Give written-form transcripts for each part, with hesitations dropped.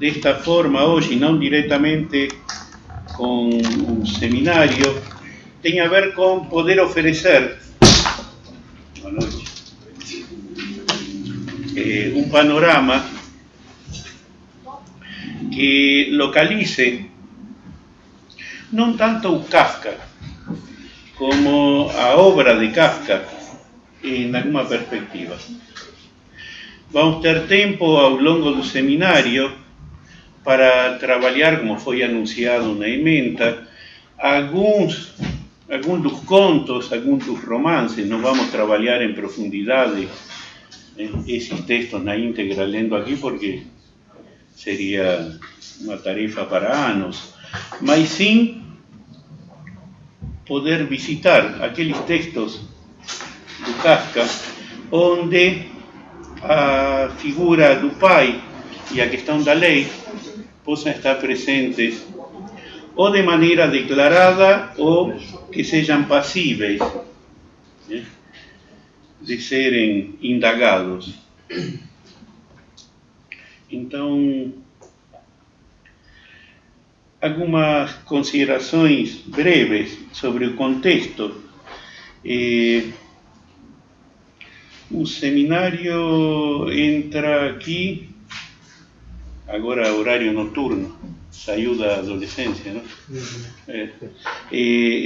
De esta forma hoje, não diretamente com um seminário, tem a ver com poder oferecer um panorama que localize não tanto o Kafka como a obra de Kafka em alguma perspectiva. Vamos ter tempo ao longo do seminário para trabalhar, como foi anunciado na ementa, alguns dos contos, alguns dos romances. Não vamos trabalhar em profundidade esses textos na íntegra lendo aqui, porque seria uma tarefa para anos, mas sim poder visitar aqueles textos do Kafka onde a figura do pai e a questão da lei possam estar presentes ou de maneira declarada ou que sejam passíveis de serem indagados. Então, algumas considerações breves sobre o contexto. O seminário entra aqui, agora horário noturno, saiu da adolescência, não?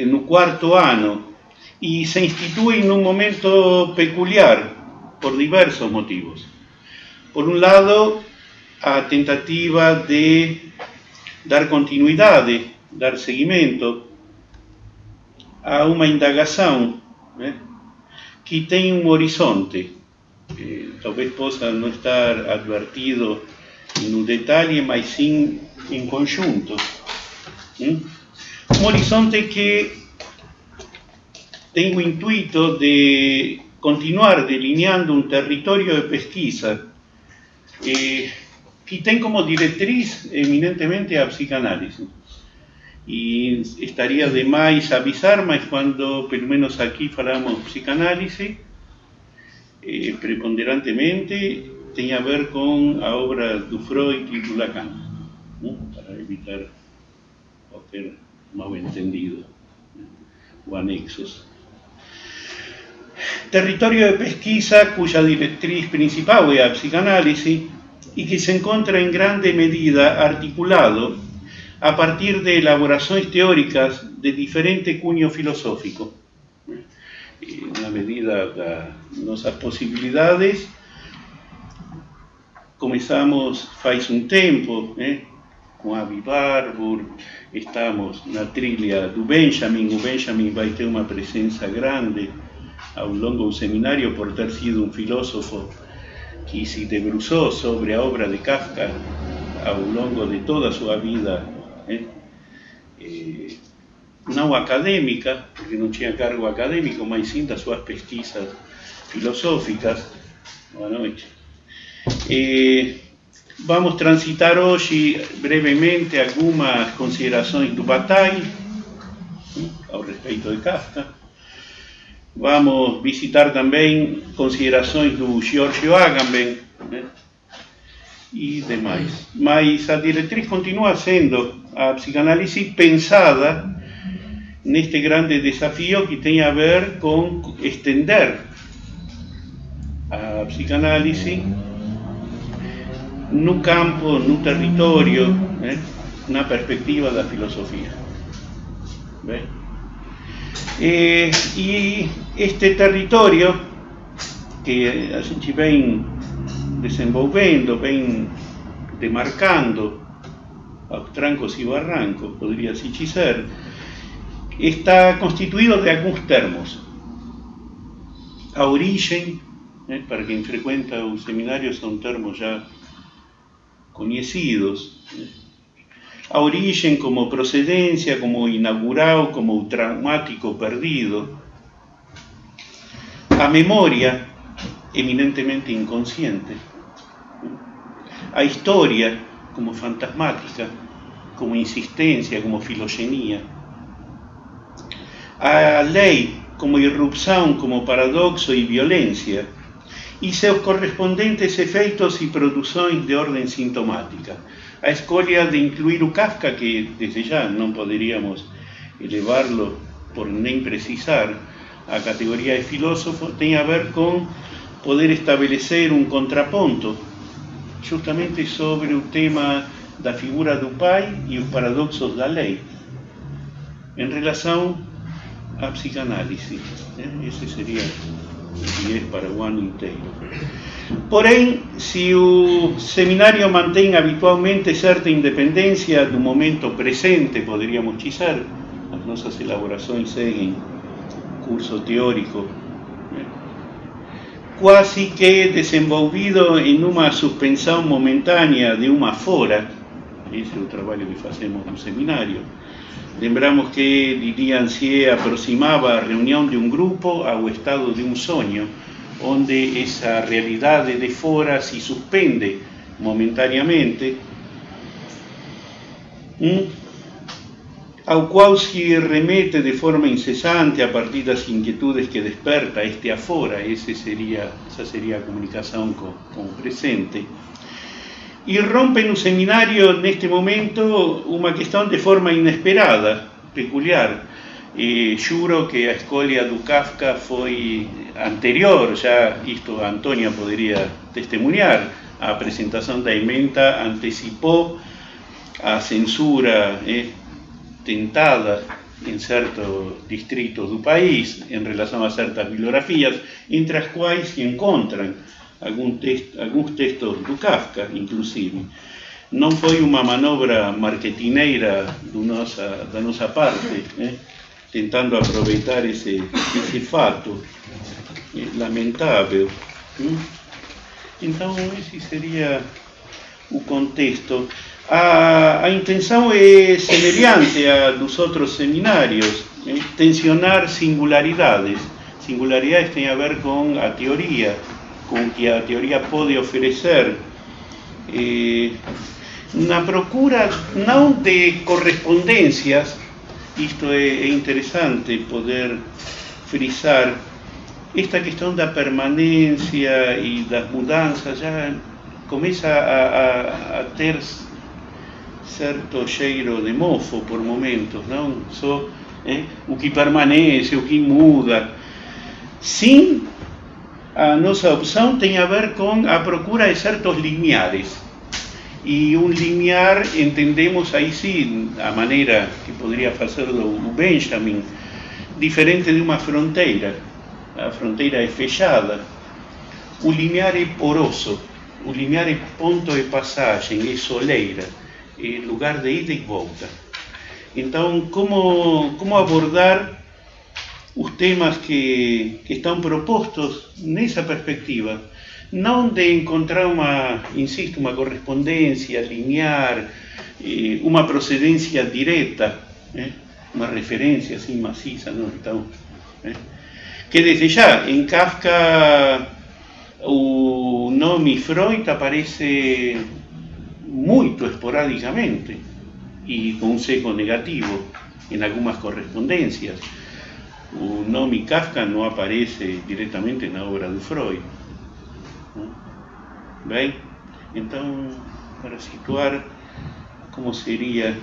No quarto ano, e se institui num momento peculiar, por diversos motivos. Por um lado, a tentativa de dar continuidade, dar seguimento a uma indagação, que tem um horizonte, talvez possa não estar advertido no detalhe, mas sim em conjunto. Um horizonte que tem o intuito de continuar delineando um território de pesquisa que tem como diretriz eminentemente a psicanálise. E estaria demais avisar, mas quando, pelo menos aqui, falamos psicanálise, preponderantemente tem a ver com a obra do Freud e do Lacan, para evitar qualquer mal-entendido ou anexos. Território de pesquisa cuja diretriz principal é a psicanálise e que se encontra em grande medida articulado a partir de elaborações teóricas de diferente cunho filosófico. Na medida das nossas possibilidades, começamos faz um tempo, com a Barbour, estamos na trilha do Benjamin. O Benjamin vai ter uma presença grande ao longo do seminário por ter sido um filósofo que se debruçou sobre a obra de Kafka ao longo de toda a sua vida, não acadêmica, porque não tinha cargo acadêmico, mas sim das suas pesquisas filosóficas, boa noite. Vamos transitar hoje brevemente algumas considerações do Bataille ao respeito de Kafka. Vamos visitar também considerações do Giorgio Agamben, né? E demais. Mas a diretriz continua sendo a psicanálise pensada neste grande desafio que tem a ver com estender a psicanálise no campo, no território, né? Na perspectiva da filosofia. Bem? E este território que a gente vem desenvolvendo, vem demarcando aos trancos e barrancos, poderia-se dizer, está constituído de alguns termos. A origem, né, para quem frequenta os seminários, são termos já conhecidos. Né? A origem como procedência, como inaugural, como traumático perdido. A memória, eminentemente inconsciente. A história, como fantasmática, como insistência, como filogenia. A lei, como irrupção, como paradoxo e violência. E seus correspondentes efeitos e produções de ordem sintomática. A escolha de incluir o Kafka, que desde já não poderíamos elevá-lo por nem precisar a categoria de filósofo, tem a ver com poder estabelecer um contraponto justamente sobre o tema da figura do pai e os paradoxos da lei em relação à psicanálise. Esse seria o viés para o ano inteiro. Porém, se o seminário mantém habitualmente certa independência do momento presente, poderíamos dizer, as nossas elaborações seguem curso teórico, quase que desenvolvido em uma suspensão momentânea de uma fora. Esse é o trabalho que fazemos no seminário. Lembramos que Lilian Sier aproximava a reunião de um grupo ao estado de um sonho, onde essa realidade de fora se suspende momentaneamente, ao qual se remete de forma incessante a partir das inquietudes que desperta este afora. Essa seria a comunicação com o presente. E rompe no seminário, neste momento, uma questão de forma inesperada, peculiar. Juro que a escolha do Kafka foi anterior, já isto a Antônia poderia testemunhar. A apresentação da ementa antecipou a censura tentada em certos distritos do país em relação a certas bibliografias, entre as quais se encontram alguns textos do Kafka, inclusive. Não foi uma manobra marketineira da nossa parte, tentando aproveitar esse fato lamentável. Então, esse seria o contexto. A intenção é semelhante à dos outros seminários, tensionar singularidades. Singularidades têm a ver com a teoria, com o que a teoria pode oferecer, na procura não de correspondências. Isto é interessante poder frisar. Esta questão da permanência e das mudanças já começa a ter certo cheiro de mofo por momentos, não? Só o que permanece, o que muda. Sim, a nossa opção tem a ver com a procura de certos limiares. E um limiar, entendemos aí sim, a maneira que poderia fazer o Benjamin, diferente de uma fronteira. A fronteira é fechada. O limiar é poroso. O limiar é ponto de passagem, é soleira, é lugar de ida e volta. Então, como abordar os temas que estão propostos nessa perspectiva? Não de encontrar uma correspondência linear, uma procedência direta, uma referência assim maciça, não? Então, que desde já, em Kafka, o nome Freud aparece muito esporádicamente e com um seco negativo em algumas correspondências. O nome Kafka não aparece diretamente na obra do Freud. Bem, então, para situar como seria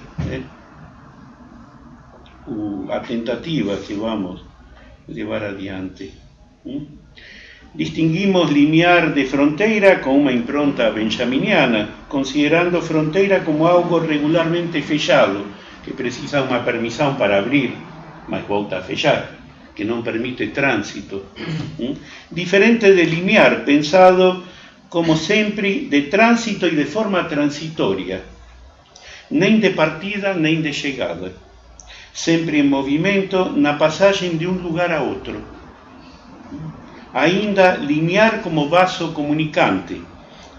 a tentativa que vamos levar adiante. Distinguimos limiar de fronteira com uma impronta benjaminiana, considerando fronteira como algo regularmente fechado, que precisa uma permissão para abrir, mas volta a fechar, que não permite trânsito. Diferente de limiar, pensado como sempre de trânsito e de forma transitória, nem de partida nem de chegada, sempre em movimento na passagem de um lugar a outro. Ainda limiar como vaso comunicante,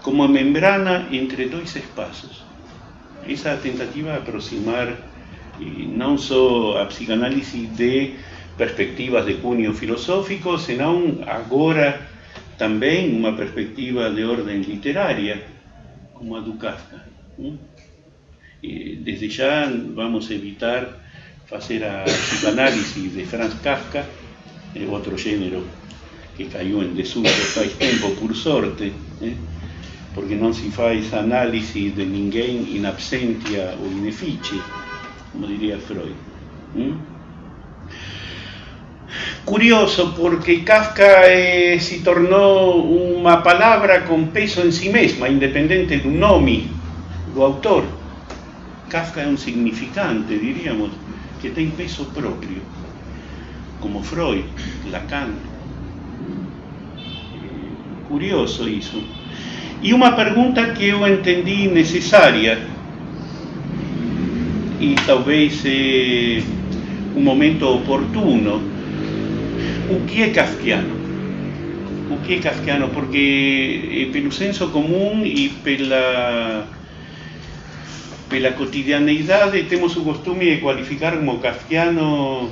como membrana entre dois espaços. Essa é a tentativa de aproximar não só a psicanálise de perspectivas de cunho filosófico, senão agora também uma perspectiva de ordem literária, como a do Kafka. Desde já vamos evitar fazer a psicanálise de Franz Kafka, outro gênero que caiu em desuso faz tempo, por sorte, porque não se faz análise de ninguém in absentia ou in efficie, como diria Freud. Curioso, porque Kafka se tornou uma palavra com peso em si mesma, independente do nome do autor. Kafka é um significante, diríamos, que tem peso próprio, como Freud, Lacan. Curioso isso. E uma pergunta que eu entendi necessária, e talvez um momento oportuno: o que é kafkiano? O que é kafkiano? Porque pelo senso comum e pela cotidianeidade temos o costume de qualificar como kafkiano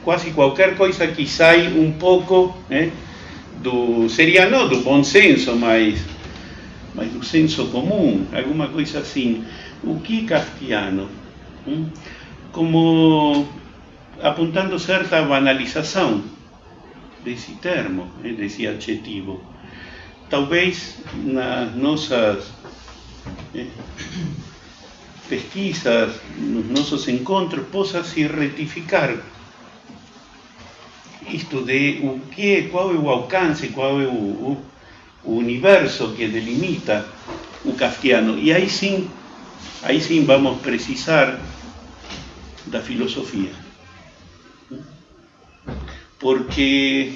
quase qualquer coisa que sai um pouco seria não do bom senso, mas do senso comum, alguma coisa assim. O que é kafkiano? Como apontando certa banalização desse termo, desse adjetivo. Talvez nas nossas pesquisas, nos nossos encontros, possa se retificar isto de o que, qual é o alcance, qual é o universo que delimita o kafkiano. E aí sim vamos precisar da filosofia. Porque,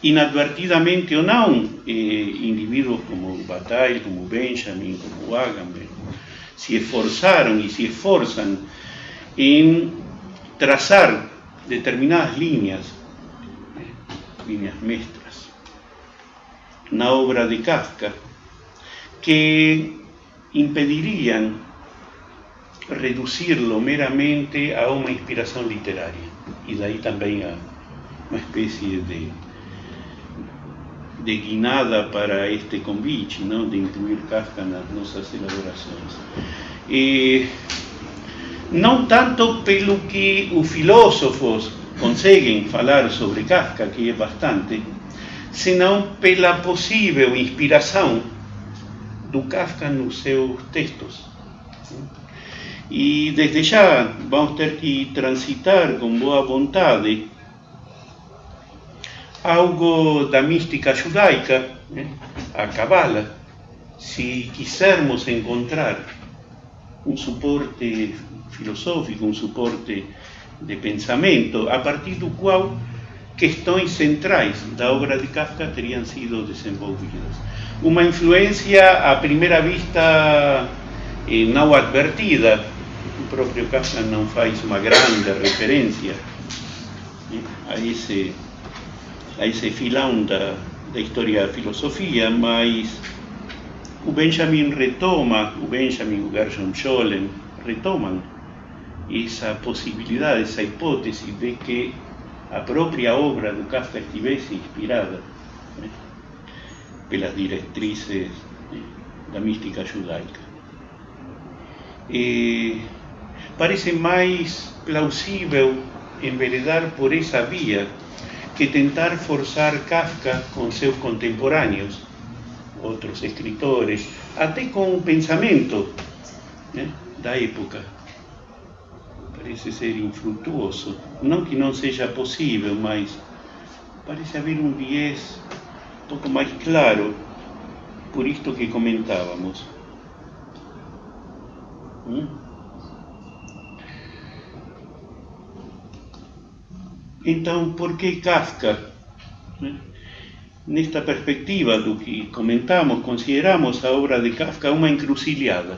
inadvertidamente ou não, indivíduos como Bataille, como Benjamin, como Agamben, se esforçaram e se esforçam em traçar determinadas linhas mestras na obra de Kafka, que impediriam reduzi-lo meramente a uma inspiração literária, e daí também a uma espécie de guinada para este convite, não, de incluir Kafka nas nossas elaborações. Não tanto pelo que os filósofos conseguem falar sobre Kafka, que é bastante, senão pela possível inspiração do Kafka nos seus textos. E desde já vamos ter que transitar com boa vontade algo da mística judaica, a Cabala, se quisermos encontrar um suporte filosófico, um suporte de pensamento, a partir do qual questões centrais da obra de Kafka teriam sido desenvolvidas. Uma influência, à primeira vista, não advertida. O próprio Kafka não faz uma grande referência a esse filão da história da filosofia, mas o Benjamin o Gershom Scholem retomam essa possibilidade, essa hipótese de que a própria obra do Kafka estivesse inspirada pelas diretrizes da mística judaica. Parece mais plausível enveredar por essa via que tentar forzar Kafka com seus contemporâneos, outros escritores, até com o pensamento da época. Parece ser infrutuoso. Não que não seja possível, mas parece haver um viés um pouco mais claro, por isto que comentávamos. Então, por que Kafka? Nesta perspectiva do que comentamos, consideramos a obra de Kafka uma encruzilhada,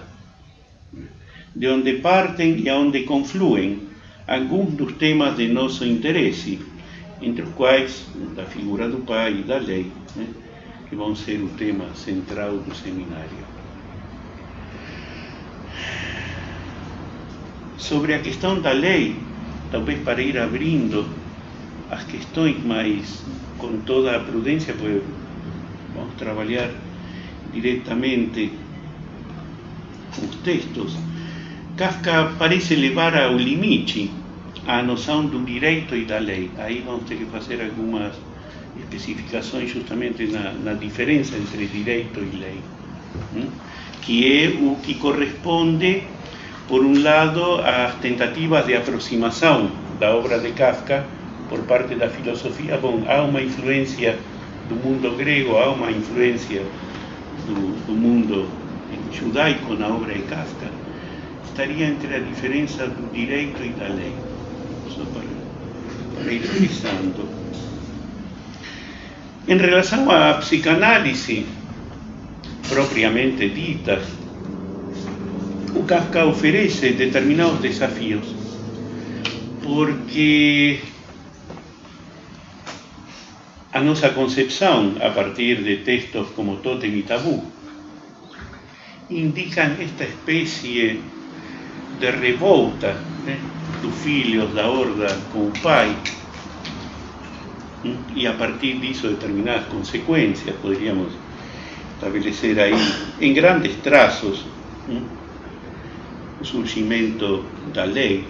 de onde partem e aonde confluem alguns dos temas de nosso interesse, entre os quais da figura do pai e da lei, que vão ser o tema central do seminário. Sobre a questão da lei, talvez para ir abrindo as questões, mas com toda a prudência, pois vamos trabalhar diretamente com os textos. Kafka parece levar ao limite a noção do direito e da lei. Aí vamos ter que fazer algumas especificações justamente na diferença entre direito e lei, que é o que corresponde, por um lado, às tentativas de aproximação da obra de Kafka por parte da filosofia. Bom, há uma influência do mundo grego, há uma influência do mundo judaico na obra de Kafka. Estaria entre a diferença do direito e da lei, só para ir revisando. Em relação à psicanálise propriamente dita, o Kafka oferece determinados desafios, porque a nossa concepção, a partir de textos como Tótem e Tabu, indicam esta espécie de revolta dos filhos da horda com o pai, e a partir disso determinadas consequências. Poderíamos estabelecer aí, em grandes traços, o surgimento da lei.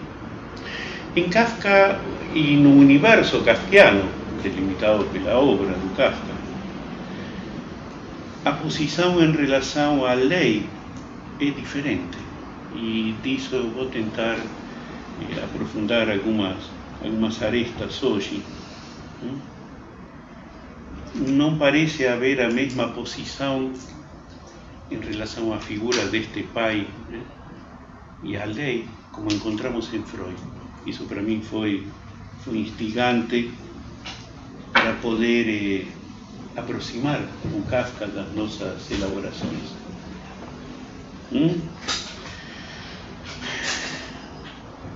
Em Kafka e no universo kafkiano, delimitado pela obra do Kafka, a posição em relação à lei é diferente, e disso eu vou tentar aprofundar algumas arestas hoje. Não parece haver a mesma posição em relação à figura deste pai e à lei como encontramos em Freud. Isso para mim foi instigante para poder aproximar o Kafka das nossas elaborações.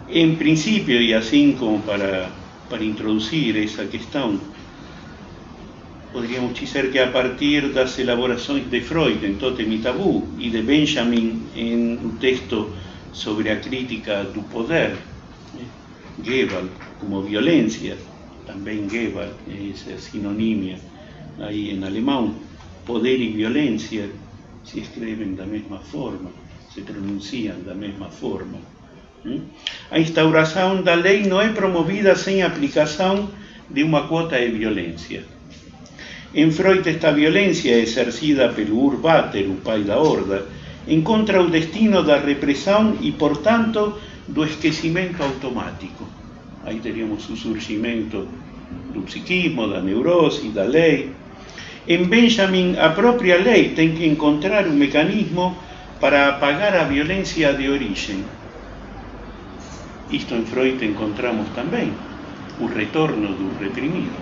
Em princípio, e assim como para introduzir essa questão, poderíamos dizer que a partir das elaborações de Freud em Tótem e Tabu e de Benjamin em um texto sobre a crítica do poder, Gewalt como violência, também Gewalt, essa sinonímia aí em alemão, poder e violência se escrevem da mesma forma, se pronunciam da mesma forma. A instauração da lei não é promovida sem aplicação de uma quota de violência. Em Freud, esta violência exercida pelo Urbater, o pai da horda, encontra o destino da repressão e, portanto, do esquecimento automático. Aí teríamos o surgimento do psiquismo, da neurose, da lei. Em Benjamin, a própria lei tem que encontrar um mecanismo para apagar a violência de origem. Isto em Freud encontramos também, o retorno do reprimido.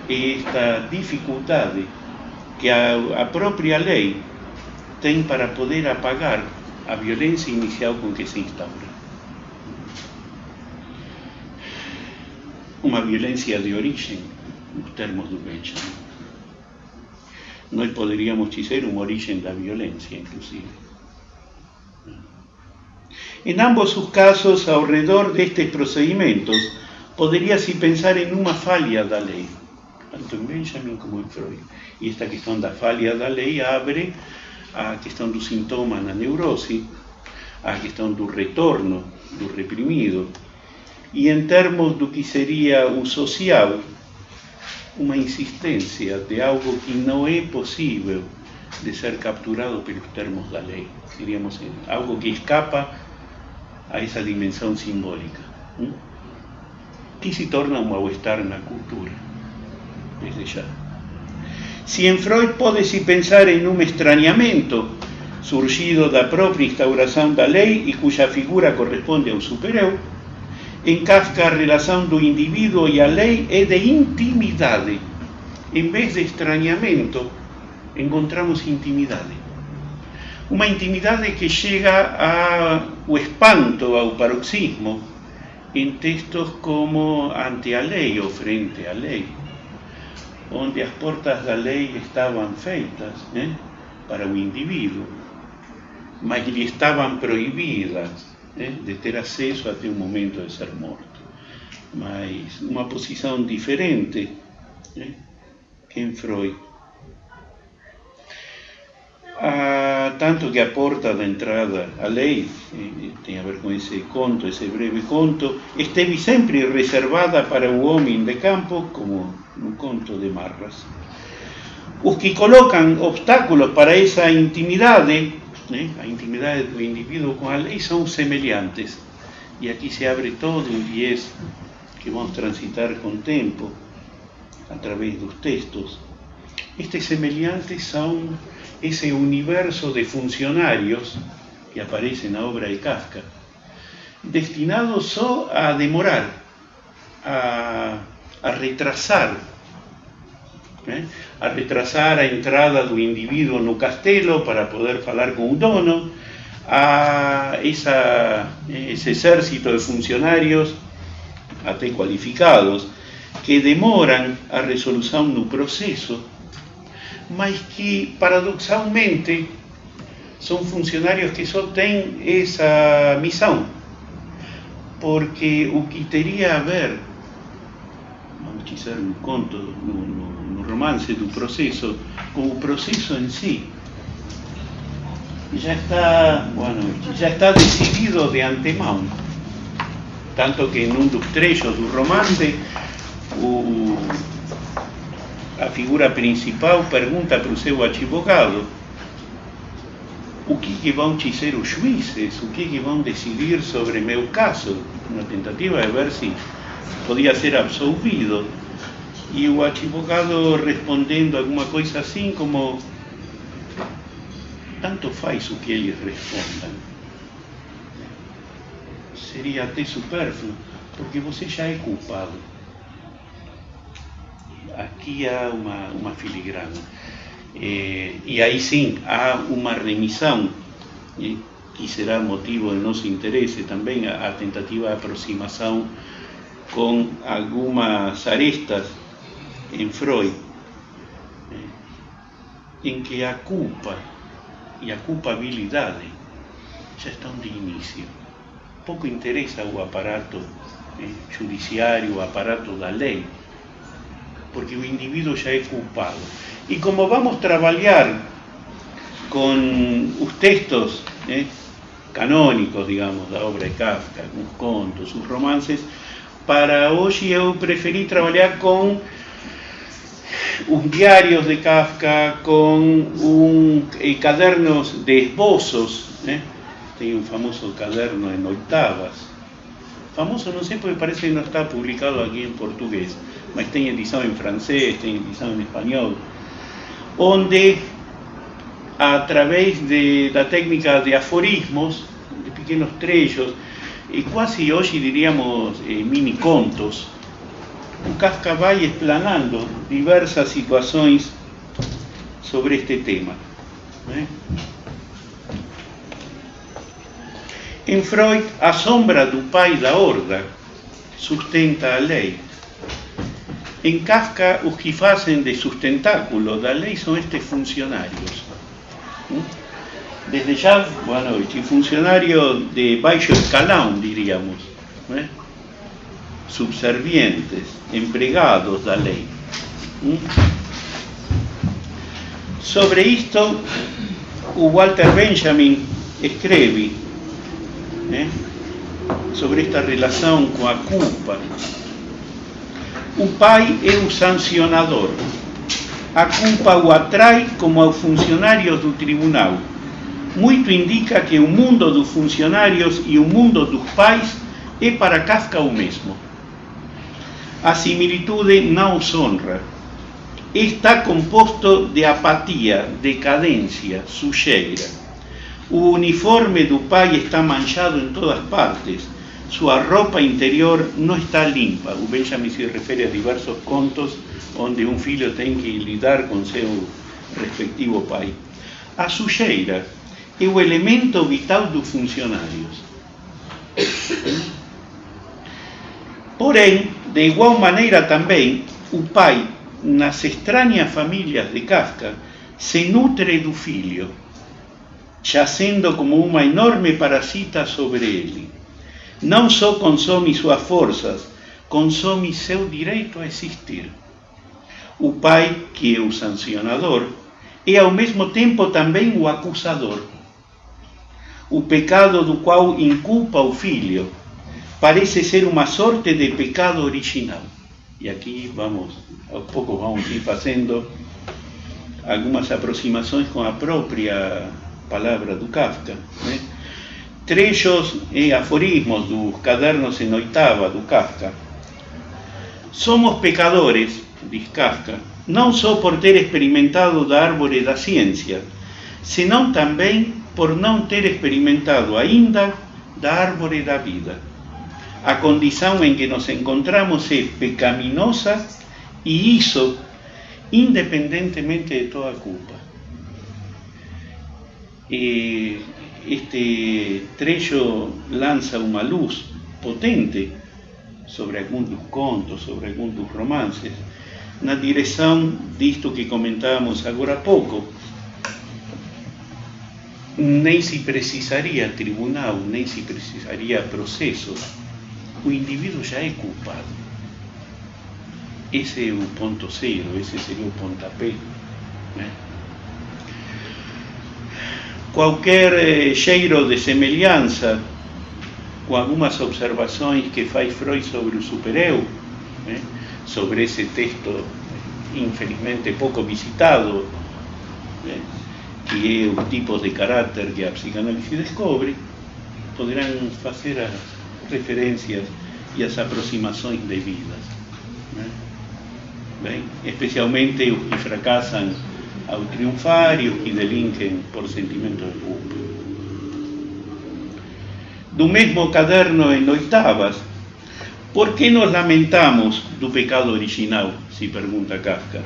Esta dificuldade que a própria lei tem para poder apagar a violência inicial com que se instaura. Uma violência de origem, nos termos do Benjamin. Nós poderíamos dizer uma origem da violência, inclusive. En ambos os casos, ao redor destes procedimentos, poderia-se pensar em uma falha da lei. tanto em Benjamin como em Freud. E esta questão da falha da lei abre a questão do sintoma na neurose, a questão do retorno do reprimido, e em termos do que seria o social, uma insistência de algo que não é possível de ser capturado pelos termos da lei, diríamos, algo que escapa a essa dimensão simbólica, que se torna um mal-estar na cultura, desde já. Se em Freud pode-se pensar em um estranhamento surgido da própria instauração da lei e cuja figura corresponde ao super-eu, em Kafka a relação do indivíduo e a lei é de intimidade. Em vez de estranhamento, encontramos intimidade. Uma intimidade que chega ao espanto, ao paroxismo, em textos como Ante a Lei ou Frente à Lei, onde as portas da lei estavam feitas para o indivíduo, mas lhe estavam proibidas de ter acesso até o momento de ser morto. Mas uma posição diferente que em Freud. Tanto que a porta de entrada à lei, tem a ver com esse conto, esse breve conto, esteve sempre reservada para o homem de campo, como no conto de Marras. Os que colocam obstáculos para essa intimidade, a intimidade do indivíduo com a lei, são os semelhantes. E aqui se abre todo um viés que vamos transitar com o tempo, através dos textos. Estes semelhantes são esse universo de funcionários que aparece na obra de Kafka, destinados só a demorar, a retrasar a entrada do indivíduo no castelo para poder falar com o dono, a esse exército de funcionários, até qualificados, que demoram a resolução no processo, mas que, paradoxalmente, são funcionários que só têm essa missão, porque o que teria a ver, vamos dizer, no conto, no romance do processo, com o processo em si, já está decidido de antemão. Tanto que em um dos trechos do romance, a figura principal pergunta para o seu advogado o que vão dizer os juízes, o que vão decidir sobre meu caso, na tentativa de ver se podia ser absolvido. E o advogado respondendo alguma coisa assim como: tanto faz o que eles respondam. Seria até supérfluo, porque você já é culpado. Aqui há uma filigrana. E aí sim, há uma remissão, que será motivo de nosso interesse também, a tentativa de aproximação com algumas arestas em Freud, em que a culpa e a culpabilidade já estão de início. Pouco interessa o aparato judiciário, o aparato da lei, porque o indivíduo já é culpado. E como vamos trabalhar com os textos canônicos, digamos, da obra de Kafka, os contos, os romances, para hoje eu preferi trabalhar com os diários de Kafka, com cadernos de esboços. Tem um famoso caderno em oitavas. Famoso não sei porque parece que não está publicado aqui em português, mas tem edição em francês, tem edição em espanhol, onde, através da técnica de aforismos, de pequenos trechos, e quase hoje diríamos mini contos, o Kafka vai explanando diversas situações sobre este tema. Em Freud, a sombra do pai da horda sustenta a lei. Em Kafka, os que fazem de sustentáculo da lei são estes funcionários. Desde já, boa noite, funcionários de baixo escalão, diríamos, subservientes, empregados da lei. Sobre isto, o Walter Benjamin escreve sobre esta relação com a culpa. O pai é o sancionador. A culpa o atrai como aos funcionários do tribunal. Muito indica que o mundo dos funcionários e o mundo dos pais é para Kafka o mesmo. A similitude não os honra. Está composto de apatia, decadência, sujeira. O uniforme do pai está manchado em todas partes. Sua roupa interior não está limpa. O Benjamin se refere a diversos contos onde um filho tem que lidar com seu respectivo pai. A sujeira é o elemento vital dos funcionários. Porém, de igual maneira também, o pai, nas estranhas famílias de Kafka, se nutre do filho, jacendo como uma enorme parasita sobre ele. Não só consome suas forças, consome seu direito a existir. O pai, que é o sancionador, é ao mesmo tempo também o acusador. O pecado do qual inculpa o filho parece ser uma sorte de pecado original. E aqui aos poucos vamos ir fazendo algumas aproximações com a própria palavra do Kafka. Trechos e aforismos dos cadernos em oitava do Kafka. Somos pecadores, diz Kafka, não só por ter experimentado da árvore da ciência, senão também por não ter experimentado ainda da árvore da vida. A condição em que nos encontramos é pecaminosa e isso independentemente de toda culpa. Este trecho lança uma luz potente sobre alguns dos contos, sobre alguns dos romances, na direção disto que comentávamos agora há pouco. Nem se precisaria tribunal, nem se precisaria processo. O indivíduo já é culpado. Esse é o ponto zero, esse seria o pontapé. Qualquer cheiro de semelhança com algumas observações que faz Freud sobre o supereu, sobre esse texto infelizmente pouco visitado, que é os tipos de caráter que a psicanálise descobre, poderão fazer as referências e as aproximações devidas. Bem, especialmente os que fracassam ao triunfar e os que delinquem por sentimento de culpa. Do mesmo caderno em oitavas, por que nos lamentamos do pecado original, se pergunta Kafka?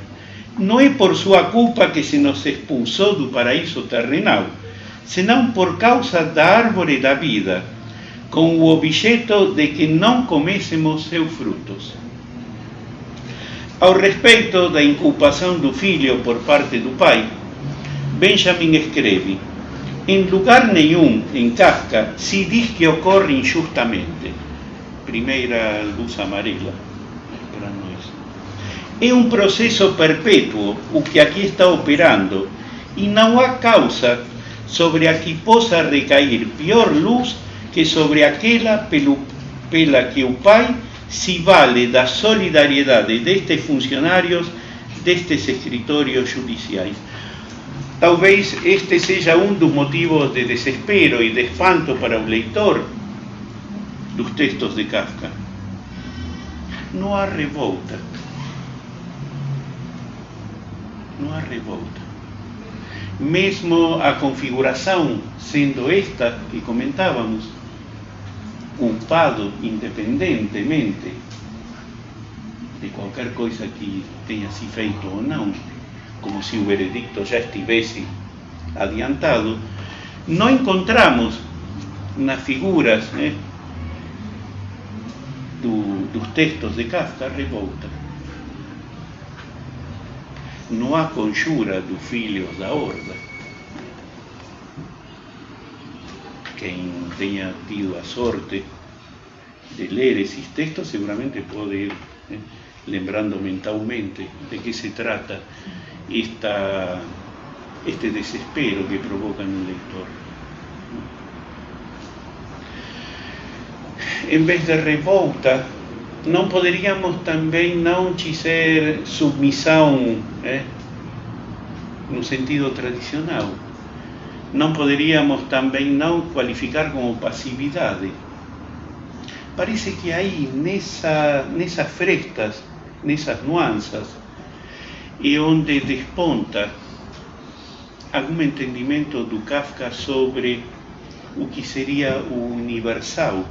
Não é por sua culpa que se nos expulsou do paraíso terrenal, senão por causa da árvore da vida, com o objeto de que não comêssemos seus frutos. Ao respeito da inculpação do filho por parte do pai, Benjamin escreve: em lugar nenhum em Kafka se diz que ocorre injustamente. Primeira luz amarela para nós. É um processo perpétuo o que aqui está operando e não há causa sobre a que possa recair pior luz que sobre aquela pela que o pai se vale da solidariedade destes funcionários, destes escritórios judiciais. Talvez este seja um dos motivos de desespero e de espanto para o leitor dos textos de Kafka. Não há revolta. Não há revolta. Mesmo a configuração sendo esta que comentávamos, culpado independentemente de qualquer coisa que tenha se feito ou não, como se o veredicto já estivesse adiantado, não encontramos nas figuras dos textos de Kafka revolta. Não há conjura dos filhos da horda. Quem tenha tido a sorte de ler esses textos seguramente pode lembrando mentalmente de qué se trata este desespero que provoca en un lector. En vez de revolta, não poderíamos também não dizer submissão, no sentido tradicional. Não poderíamos também não qualificar como passividade. Parece que aí, nessas frestas, nessas nuances, é onde desponta algum entendimento do Kafka sobre o que seria o universal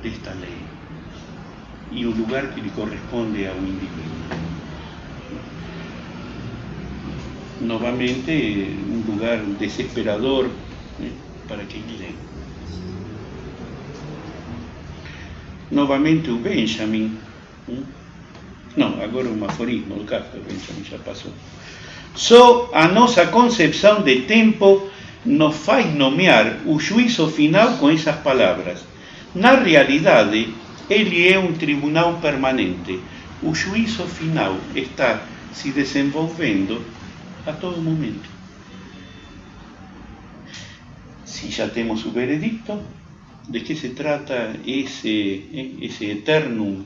desta lei e o lugar que lhe corresponde ao indivíduo. Novamente, um lugar desesperador para quem lê. Novamente o Benjamin. Não, agora um aforismo do Kafka, o Benjamin já passou. Só a nossa concepção de tempo nos faz nomear o juízo final com essas palavras. Na realidade, ele é um tribunal permanente. O juízo final está se desenvolvendo a todo momento. Si ya temos o veredicto, ¿de qué se trata ese eternum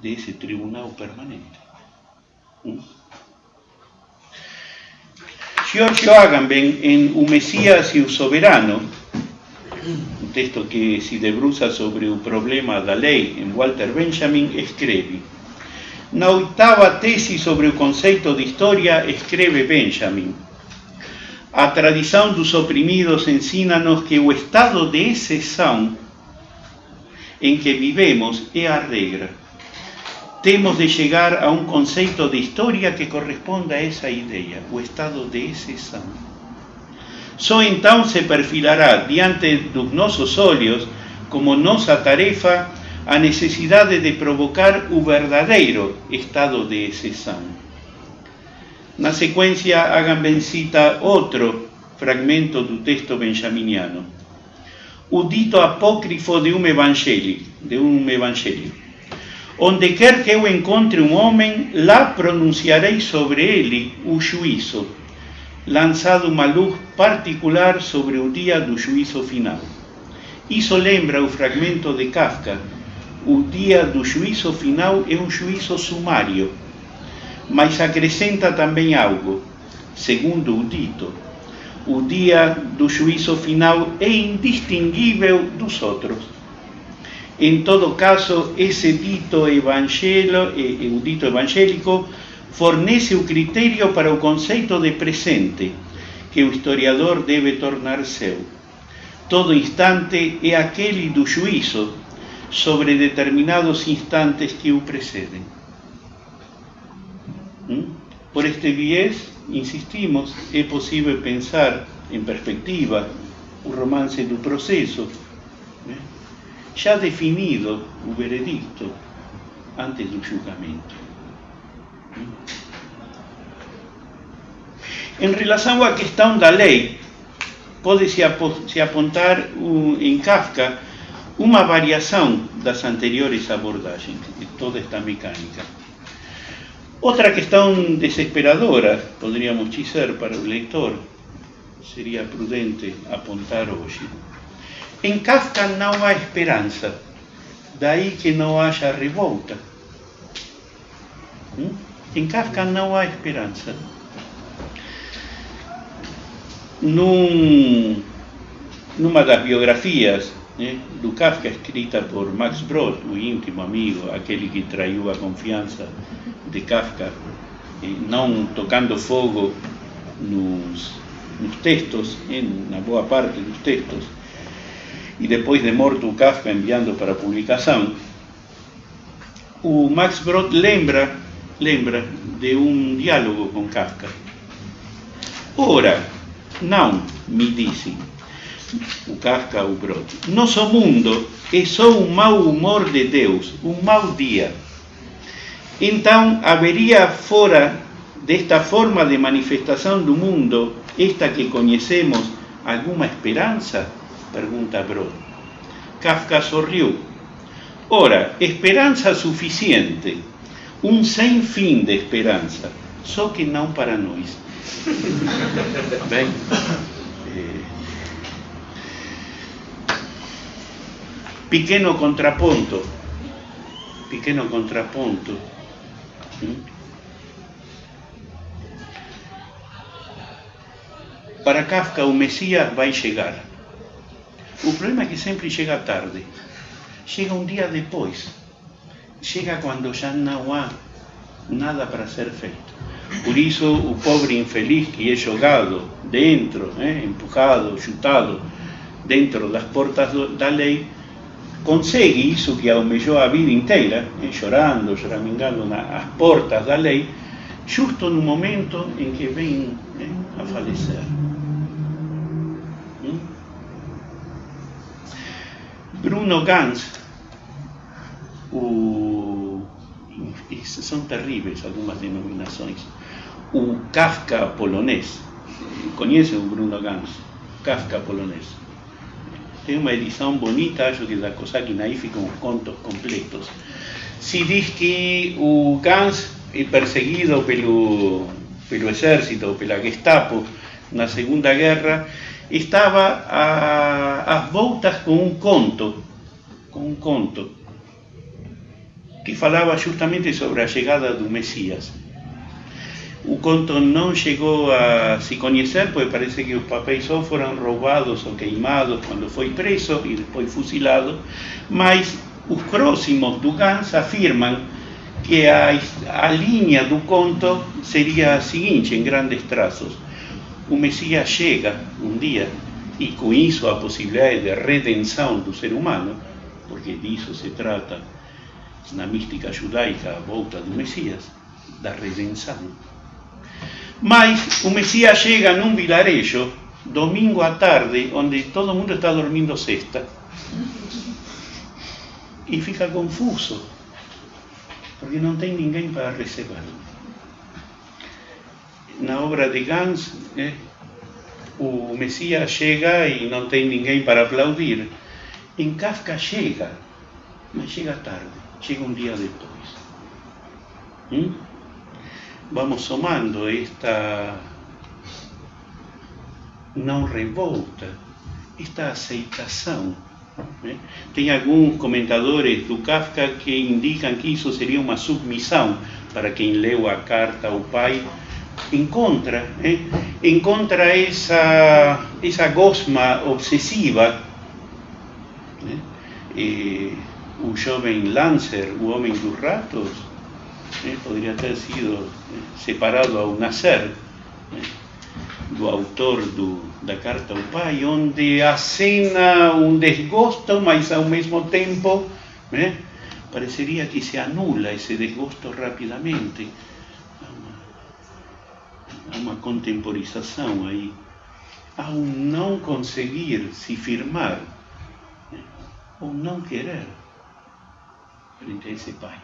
de ese tribunal permanente? Giorgio Agamben, en O Mesías e o Soberano, un texto que se debruça sobre o problema da lei em Walter Benjamin, escreve: na oitava tese sobre o conceito de história, escreve Benjamin: a tradição dos oprimidos ensina-nos que o estado de exceção em que vivemos é a regra. Temos de chegar a um conceito de história que corresponda a essa ideia, o estado de exceção. Só então se perfilará diante dos nossos olhos, como nossa tarefa, a necessidade de provocar o verdadeiro estado de exceção. Na sequência, Agamben cita outro fragmento do texto benjaminiano, o dito apócrifo de um evangelho. Onde quer que eu encontre um homem, lá pronunciarei sobre ele o juízo, lançado uma luz particular sobre o dia do juízo final. Isso lembra o fragmento de Kafka. O dia do juízo final é um juízo sumário, mas acrescenta também algo. Segundo o dito, o dia do juízo final é indistinguível dos outros. Em todo caso, esse dito evangélico fornece o critério para o conceito de presente, que o historiador deve tornar seu. Todo instante é aquele do juízo sobre determinados instantes que o precedem. Por este viés, insistimos, é possível pensar em perspectiva o romance do processo, já definido o veredicto antes do julgamento. Em relação à questão da lei, pode-se apontar em Kafka uma variação das anteriores abordagens de toda esta mecânica. Outra questão desesperadora, poderíamos dizer, para o leitor, seria prudente apontar hoje. Em Kafka não há esperança, daí que não haja revolta. Em Kafka não há esperança. Numa das biografias do Kafka, escrita por Max Brod, o íntimo amigo, aquele que traiu a confiança de Kafka, não tocando fogo nos textos, na boa parte dos textos, e depois de morto o Kafka enviando para publicação, o Max Brod lembra de um diálogo com Kafka. Ora, não, me disse o Kafka ao Brod, nosso mundo é só um mau humor de Deus, um mau dia. Então, haveria fora desta forma de manifestação do mundo, esta que conhecemos, alguma esperança? Pergunta Brod. Kafka sorriu. Ora, esperança suficiente. sem fim de esperança, só que não para nós. Bem, pequeno contraponto. Para Kafka, o Messias vai chegar. O problema é que sempre chega tarde. Chega um dia depois. Chega quando já não há nada para ser feito. Por isso, o pobre infeliz que é jogado dentro, empurrado, chutado dentro das portas da lei, consegue isso que almejou a vida inteira, chorando, choramingando às portas da lei, justo no momento em que vem a falecer. Bruno Ganz, são terríveis algumas denominações, o Kafka polonês. Conhecem o Bruno Ganz? Kafka polonês. Tem uma edição bonita, acho que da Cossack Naif, com os contos completos. Se diz que o Ganz é perseguido pelo exército, pela Gestapo, na Segunda Guerra, estava às voltas com um conto que falava justamente sobre a chegada do Messias. O conto não chegou a se conhecer, pois parece que os papéis só foram roubados ou queimados quando foi preso e depois fuzilado, mas os próximos do Ganz afirmam que a linha do conto seria a seguinte, em grandes traços: o Messias chega um dia, e com isso a possibilidade de redenção do ser humano, porque disso se trata na mística judaica, a volta do Messias, da redenção. Mas o Messias chega num vilarejo, domingo à tarde, onde todo mundo está dormindo siesta, e fica confuso, porque não tem ninguém para recebê-lo. Na obra de Ganz, o Messias chega e não tem ninguém para aplaudir. Em Kafka chega, mas chega tarde, chega um dia depois. Vamos somando esta não revolta, esta aceitação. Tem alguns comentadores do Kafka que indicam que isso seria uma submissão para quem leu a carta ao pai. Encontra essa gosma obsessiva. O jovem Lancer, o homem dos ratos, poderia ter sido separado ao nascer, do autor da carta ao pai, onde acena um desgosto, mas ao mesmo tempo pareceria que se anula esse desgosto rapidamente. Há uma contemporização aí, ao não conseguir se firmar, ou não querer, frente a esse pai.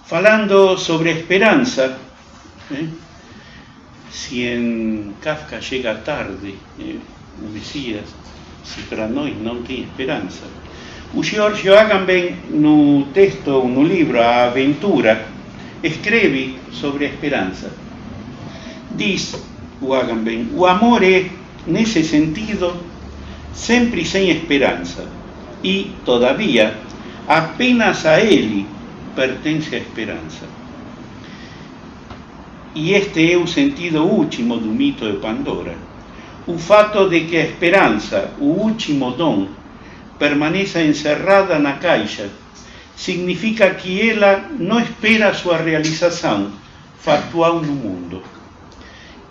Falando sobre a esperança, se em Kafka chega tarde o Messias, se para nós não tem esperança. O Giorgio Agamben, no texto, no livro A Aventura, escreve sobre a esperança. Diz o Agamben: o amor é, nesse sentido, sempre sem esperança, e, todavia, apenas a ele pertence a esperança. E este é o sentido último do mito de Pandora. O fato de que a esperança, o último dom, permaneça encerrada na caixa, significa que ela não espera sua realização factual no mundo.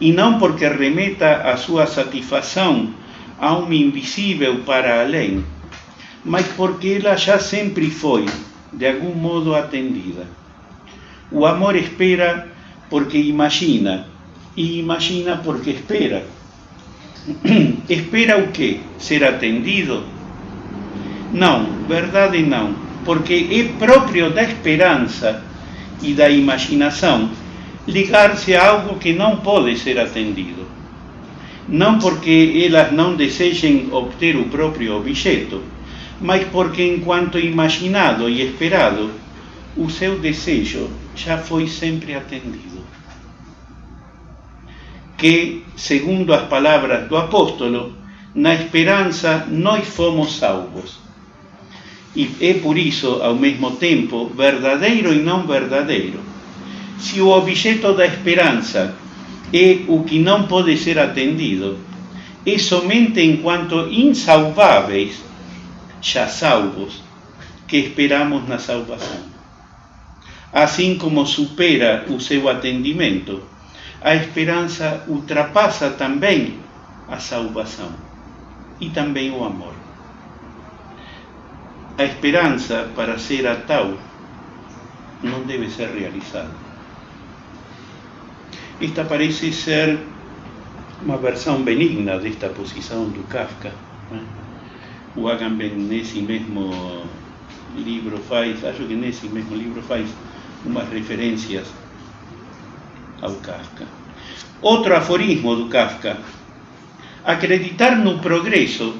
E não porque remeta a sua satisfação a um invisível para além, mas porque ela já sempre foi, de algum modo, atendida. O amor espera porque imagina, e imagina porque espera. Espera o quê? Ser atendido? Não, verdade não, porque é próprio da esperança e da imaginação ligar-se a algo que não pode ser atendido. não porque elas não desejem obter o próprio objeto, mas porque, enquanto imaginado e esperado, o seu desejo já foi sempre atendido. Que, segundo as palavras do apóstolo, na esperança nós fomos salvos. E é por isso, ao mesmo tempo, verdadeiro e não verdadeiro. Se o objeto da esperança é o que não pode ser atendido, é somente enquanto insalváveis, já salvos, que esperamos na salvação. Assim como supera o seu atendimento, a esperança ultrapassa também a salvação e também o amor. A esperança, para ser a tal, não deve ser realizada. Esta parece ser uma versão benigna desta posição do Kafka. O Agamben, nesse mesmo livro, acho que nesse mesmo livro faz umas referências ao Kafka. Outro aforismo do Kafka: acreditar no progresso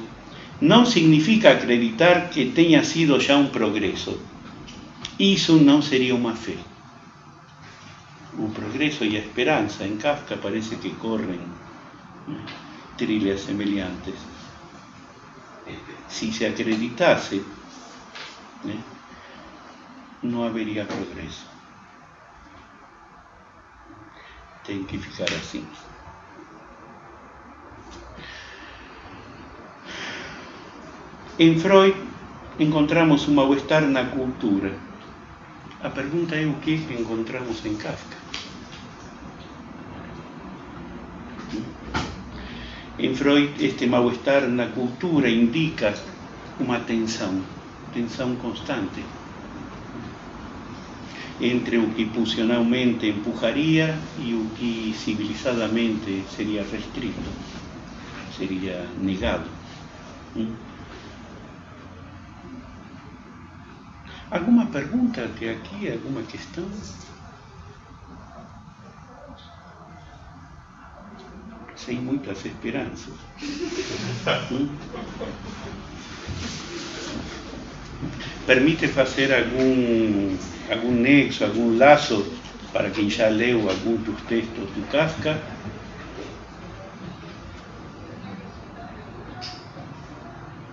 não significa acreditar que tenha sido já um progresso. Isso não seria uma fé. O progresso e a esperança em Kafka parece que correm trilhas semelhantes. Se se acreditasse, não haveria progresso. Tem que ficar assim. Em Freud encontramos um mal-estar na cultura. A pergunta é o que encontramos em Kafka. Em Freud, este mal-estar na cultura indica uma tensão constante entre o que pulsionalmente empujaria e o que civilizadamente seria restrito, seria negado. Alguma pergunta até aqui? Alguma questão? Sem muitas esperanças. Permite fazer algum nexo, algum laço para quem já leu algum dos textos do Kafka?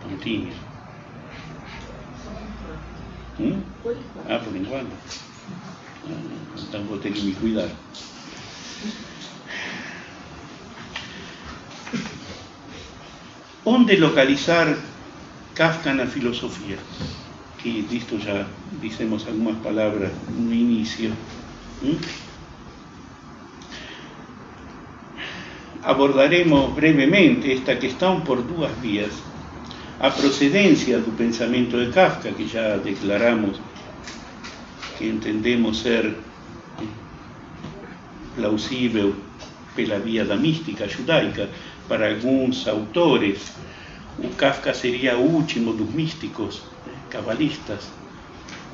Pontinho. Por enquanto. Então vou ter que me cuidar. Onde localizar Kafka na filosofia? Que disto já dissemos algumas palavras no início. Abordaremos brevemente esta questão por duas vias. A procedência do pensamento de Kafka, que já declaramos que entendemos ser plausível pela via da mística judaica. Para alguns autores, o Kafka seria o último dos místicos cabalistas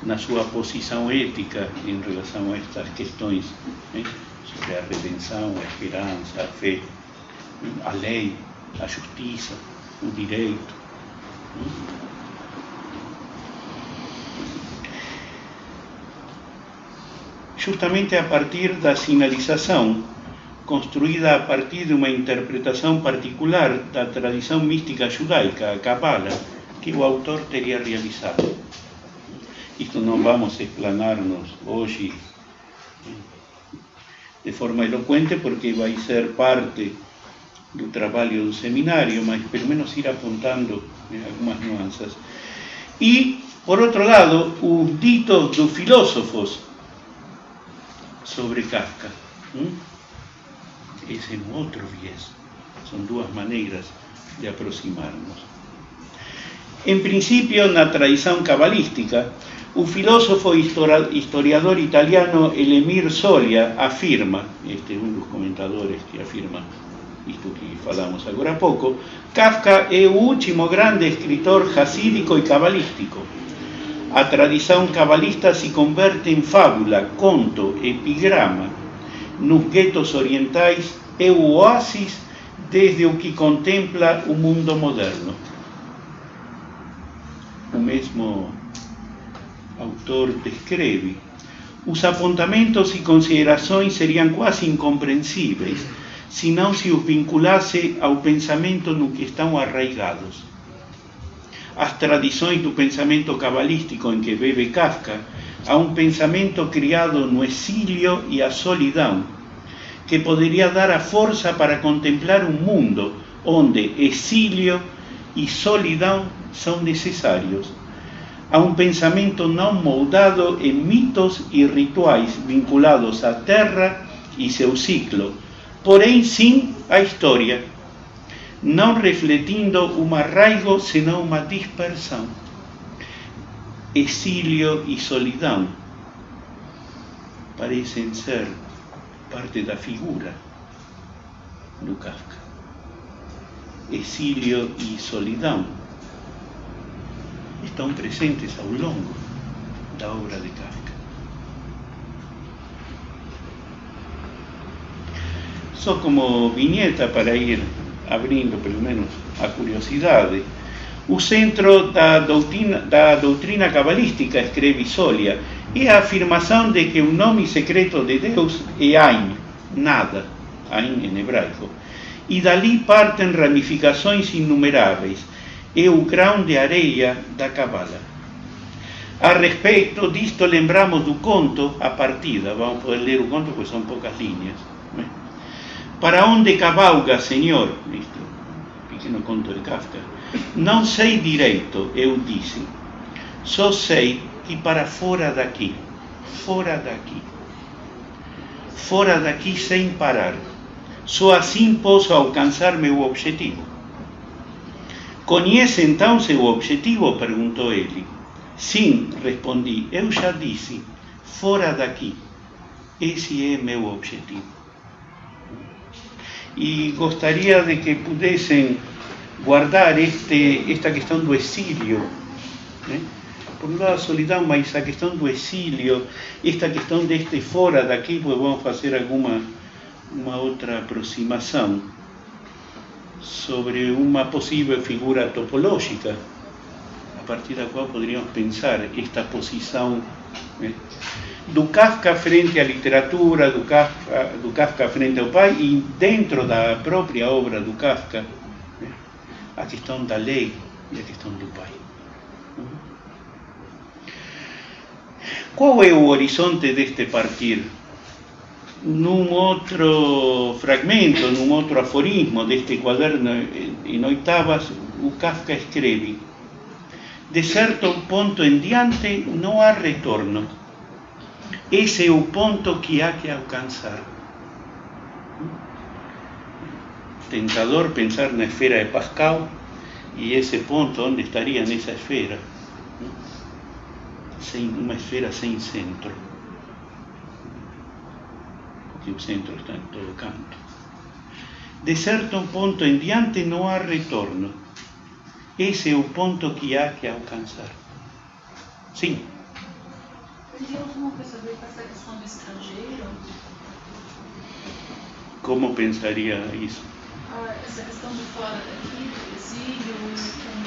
na sua posição ética em relação a estas questões sobre a redenção, a esperança, a fé, a lei, a justiça, o direito. Justamente a partir da sinalização, construída a partir de uma interpretação particular da tradição mística judaica, a Kabbalah, que o autor teria realizado. Isto não vamos explanar-nos hoje de forma eloquente, porque vai ser parte do trabalho do seminário, mas pelo menos ir apontando algumas nuances. E, por outro lado, os ditos dos filósofos sobre Kafka. Esse é um outro viés. São duas maneiras de aproximar-nos. Em princípio, na tradição cabalística, o filósofo e historiador italiano Elemir Solia afirma, este é um dos comentadores que afirma isto que falamos agora há pouco, Kafka é o último grande escritor hasídico e cabalístico. A tradição cabalista se converte em fábula, conto, epigrama. Nos guetos orientais é o oásis desde o que contempla o mundo moderno. O mesmo autor descreve: os apontamentos e considerações seriam quase incompreensíveis se não se os vinculasse ao pensamento no que estão arraigados. As tradições do pensamento cabalístico em que bebe Kafka, a um pensamento criado no exílio e a solidão, que poderia dar a força para contemplar um mundo onde exílio e solidão são necessários, a um pensamento não moldado em mitos e rituais vinculados à terra e seu ciclo, porém sim à história, não refletindo um arraigo, senão uma dispersão. Exílio e solidão parecem ser parte da figura do Kafka. Exílio e solidão estão presentes ao longo da obra de Kafka. Só como vinheta para ir abrindo pelo menos a curiosidade, o centro da doutrina cabalística, escreve Solia, é a afirmação de que o nome secreto de Deus é Ain, nada, Ain em hebraico, e dali partem ramificações inumeráveis, é o grão de areia da Cabala. A respeito disto, lembramos do conto A Partida. Vamos poder ler o conto, porque são poucas linhas. Para onde cavalga, Senhor? Isto, pequeno conto de Kafka. Não sei direito, eu disse. Só sei que para fora daqui. Fora daqui. Fora daqui sem parar. Só assim posso alcançar meu objetivo. Conhece então seu objetivo? Perguntou ele. Sim, respondi. Eu já disse. Fora daqui. Esse é meu objetivo. E gostaria de que pudessem guardar esta questão do exílio, né? Por um lado a solidão, mas a questão do exílio, esta questão deste fora daqui, pues vamos fazer uma outra aproximação sobre uma possível figura topológica, a partir da qual poderíamos pensar esta posição, né, do Kafka frente à literatura, do Kafka frente ao pai, e dentro da própria obra do Kafka, né, a questão da lei e a questão do pai. Qual é o horizonte deste partir? Num outro fragmento, num outro aforismo deste quaderno em oitavas, o Kafka escreve: de certo ponto em diante não há retorno. Esse é o ponto que há que alcançar. Tentador pensar na esfera de Pascal e esse ponto, onde estaria nessa esfera? Uma esfera sem centro. Porque o centro está em todo canto. De certo ponto em diante não há retorno. Esse é o ponto que há que alcançar. Sim. Teria alguma coisa a ver com essa questão do estrangeiro? Como pensaria isso? Essa questão de fora daqui, do exílio, como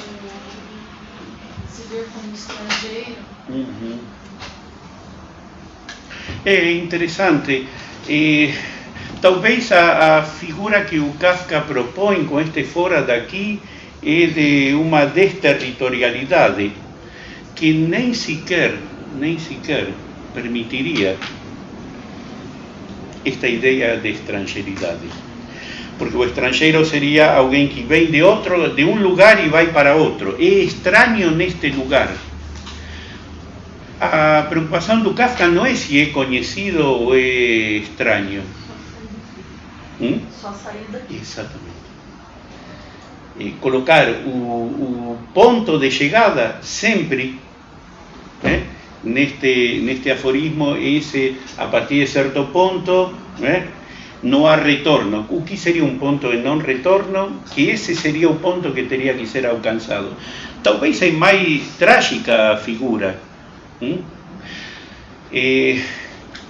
se ver como estrangeiro. Uhum. É interessante. Talvez a figura que o Kafka propõe com este fora daqui é de uma desterritorialidade que nem sequer permitiria esta ideia de estrangeiridade. Porque o estrangeiro seria alguém que vem de um lugar e vai para outro. É estranho neste lugar. A preocupação do Kafka não é se é conhecido ou é estranho. Só sair daqui. Exatamente. Colocar o ponto de chegada sempre, né, neste aforismo, esse, a partir de certo ponto, né, não há retorno. O que seria um ponto de não retorno? Que esse seria o ponto que teria que ser alcançado. Talvez é mais trágica a figura.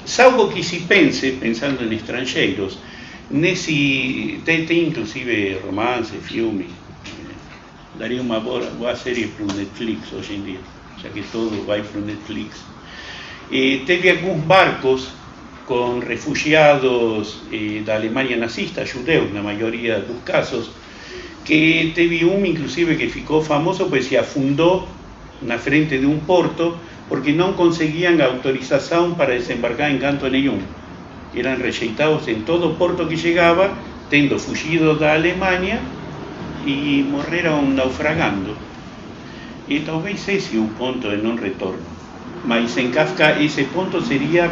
Salvo que se pense, pensando em estrangeiros, Tem inclusive romance, filme. Daria uma boa série para o Netflix hoje em dia, já que tudo vai para o Netflix. Teve alguns barcos com refugiados da Alemanha nazista, judeus na maioria dos casos, que teve inclusive que ficou famoso, pois se afundou na frente de um porto, porque não conseguiam autorização para desembarcar em canto nenhum. Eram rejeitados em todo o porto que chegava, tendo fugido da Alemanha, e morreram naufragando. E talvez esse é o ponto de não retorno. Mas em Kafka esse ponto seria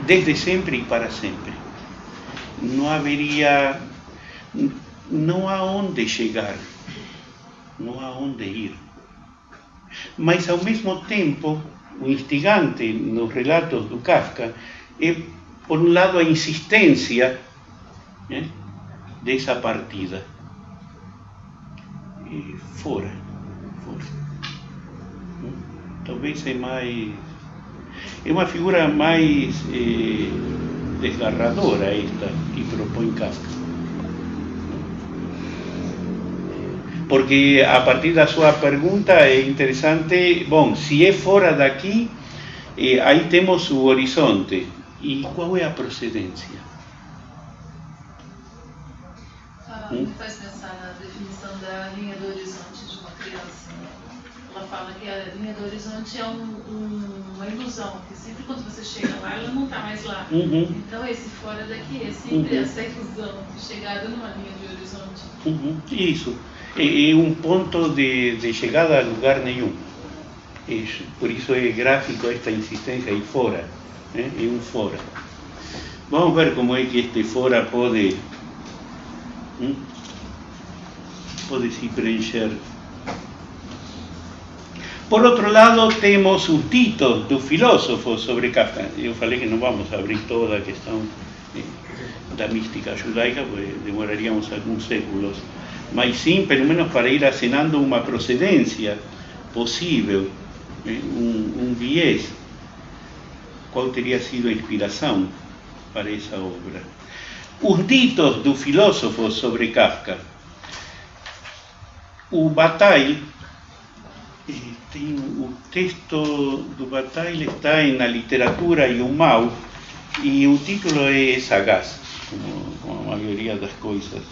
desde sempre e para sempre. Não há onde chegar, não há onde ir. Mas ao mesmo tempo, o instigante nos relatos do Kafka é, por um lado, a insistência dessa partida. Fora. Talvez é uma figura mais desgarradora esta que propõe Kafka. Porque a partir da sua pergunta é interessante, bom, se é fora daqui, aí temos o horizonte. E qual é a procedência? Me faz pensar na definição da linha do horizonte de uma criança. Ela fala que a linha do horizonte é uma ilusão, que sempre quando você chega lá, ela não está mais lá. Então esse fora daqui é sempre essa ilusão de chegada numa linha de horizonte. Isso. É um ponto de chegada a lugar nenhum. Isso. Por isso é gráfico esta insistência aí fora. É um fora. Vamos ver como é que este fora pode se preencher. Por outro lado, temos os ditos do filósofo sobre Kafka. Eu falei que não vamos abrir toda a questão da mística judaica, porque demoraríamos alguns séculos. Mas sim, pelo menos para ir acenando uma procedência possível, um viés. Qual teria sido a inspiração para essa obra? Os ditos do filósofo sobre Kafka. O Bataille, o texto do Bataille está na literatura Yumao, e o título é sagaz, como a maioria das coisas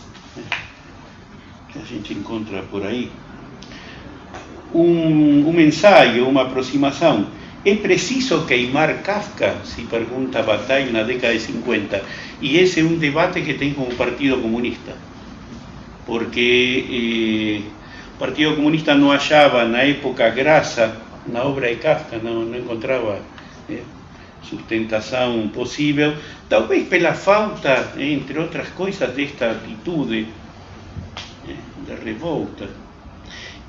que a gente encontra por aí. Um ensaio, uma aproximação. É preciso queimar Kafka? Se pergunta Bataille na década de 50. E esse é um debate que tem com o Partido Comunista. Porque o Partido Comunista não achava na época graça na obra de Kafka, não encontrava sustentação possível, talvez pela falta, entre outras coisas, desta atitude de revolta.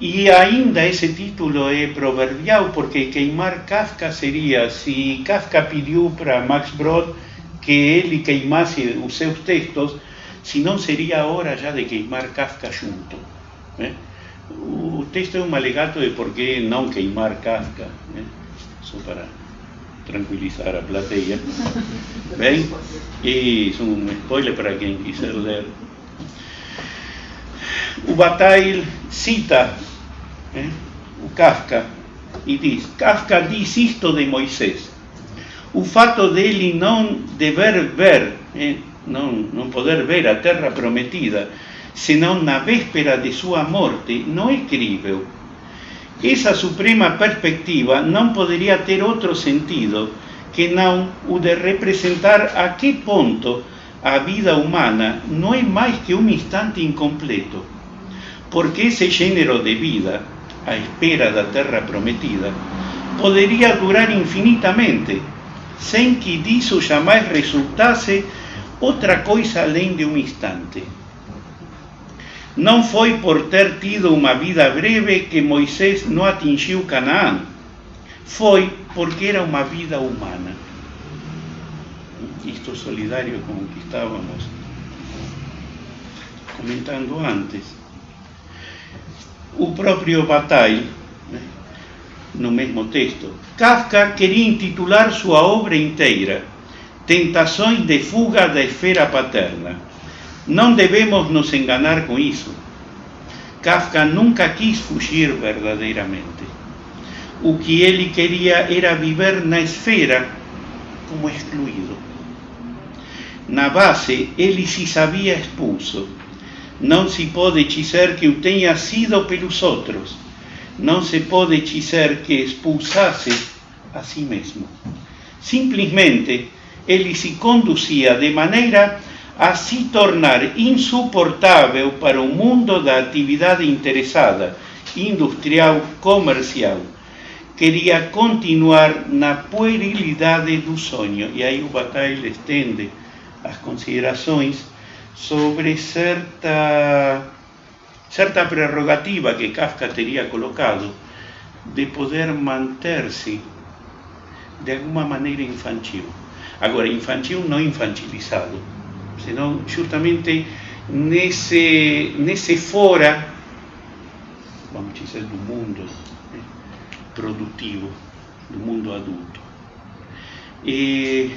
E ainda esse título é proverbial, porque queimar Kafka seria, se Kafka pediu para Max Brod que ele queimasse os seus textos, se não seria a hora já de queimar Kafka junto. O texto é um alegato de por que não queimar Kafka, só para tranquilizar a plateia. Bem, isso é um spoiler para quem quiser ler. O Bataille cita o Kafka e diz: Kafka diz isto de Moisés. O fato dele não dever ver, não poder ver a terra prometida, senão na véspera de sua morte, não é crível. Essa suprema perspectiva não poderia ter outro sentido que não o de representar a que ponto a vida humana não é mais que um instante incompleto, porque esse gênero de vida, à espera da terra prometida, poderia durar infinitamente, sem que disso jamais resultasse outra coisa além de um instante. Não foi por ter tido uma vida breve que Moisés não atingiu Canaã, foi porque era uma vida humana. Isto solidário com o que estávamos comentando antes. O próprio Bataille, no mesmo texto, Kafka queria intitular sua obra inteira tentações de fuga da esfera paterna. Não devemos nos enganar com isso. Kafka nunca quis fugir verdadeiramente. O que ele queria era viver na esfera como excluído. Na base, ele se sabia expulso. Não se pode dizer que o tenha sido pelos outros. Não se pode dizer que expulsasse a si mesmo. Simplesmente, ele se conduzia de maneira a se tornar insuportável para o mundo da atividade interessada, industrial, comercial. Queria continuar na puerilidade do sonho. E aí o Bataille estende as considerações sobre certa prerrogativa que Kafka teria colocado de poder manter-se de alguma maneira infantil. Agora, infantil não infantilizado, senão justamente nesse fora, vamos dizer, do mundo produtivo, do mundo adulto. E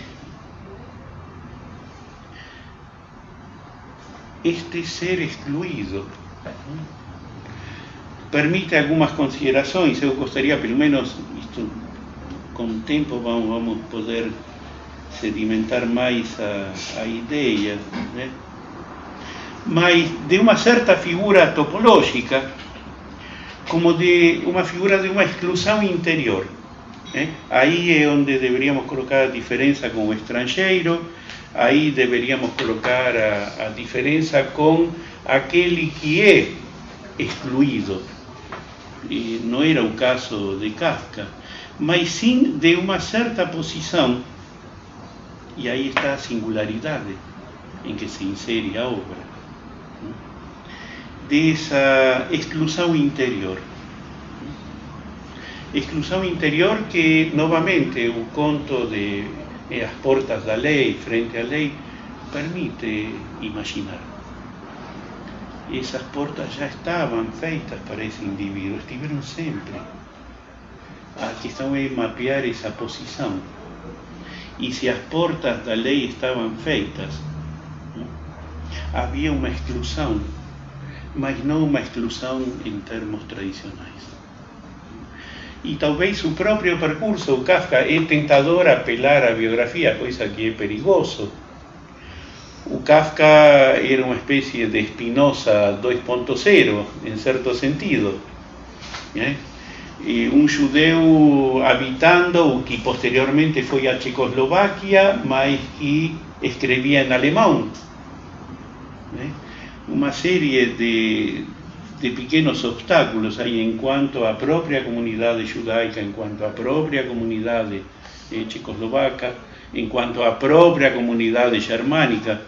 este ser excluído permite algumas considerações. Eu gostaria, pelo menos, isto, com o tempo vamos poder sedimentar mais a ideia, né? Mas de uma certa figura topológica, como de uma figura de uma exclusão interior, né? Aí é onde deveríamos colocar a diferença com o estrangeiro, aí deveríamos colocar a diferença com aquele que é excluído. E não era o caso de Kafka, mas sim de uma certa posição, e aí está a singularidade em que se insere a obra, dessa exclusão interior. Exclusão interior que, novamente, o conto de As Portas da Lei, Frente à Lei, permite imaginar. Essas portas já estavam feitas para esse indivíduo, estiveram sempre. A questão é mapear essa posição. E se as portas da lei estavam feitas, havia uma exclusão, mas não uma exclusão em termos tradicionais. E talvez o próprio percurso, o Kafka, é tentador apelar à biografia, coisa que é perigoso. O Kafka era uma espécie de Spinoza 2.0, em certo sentido, né? E um judeu habitando o que posteriormente foi a Tchecoslováquia, mas que escrevia em alemão, né? Uma série de pequenos obstáculos aí em quanto à própria comunidade judaica, em quanto à própria comunidade tchecoslovaca, em quanto à própria comunidade germânica.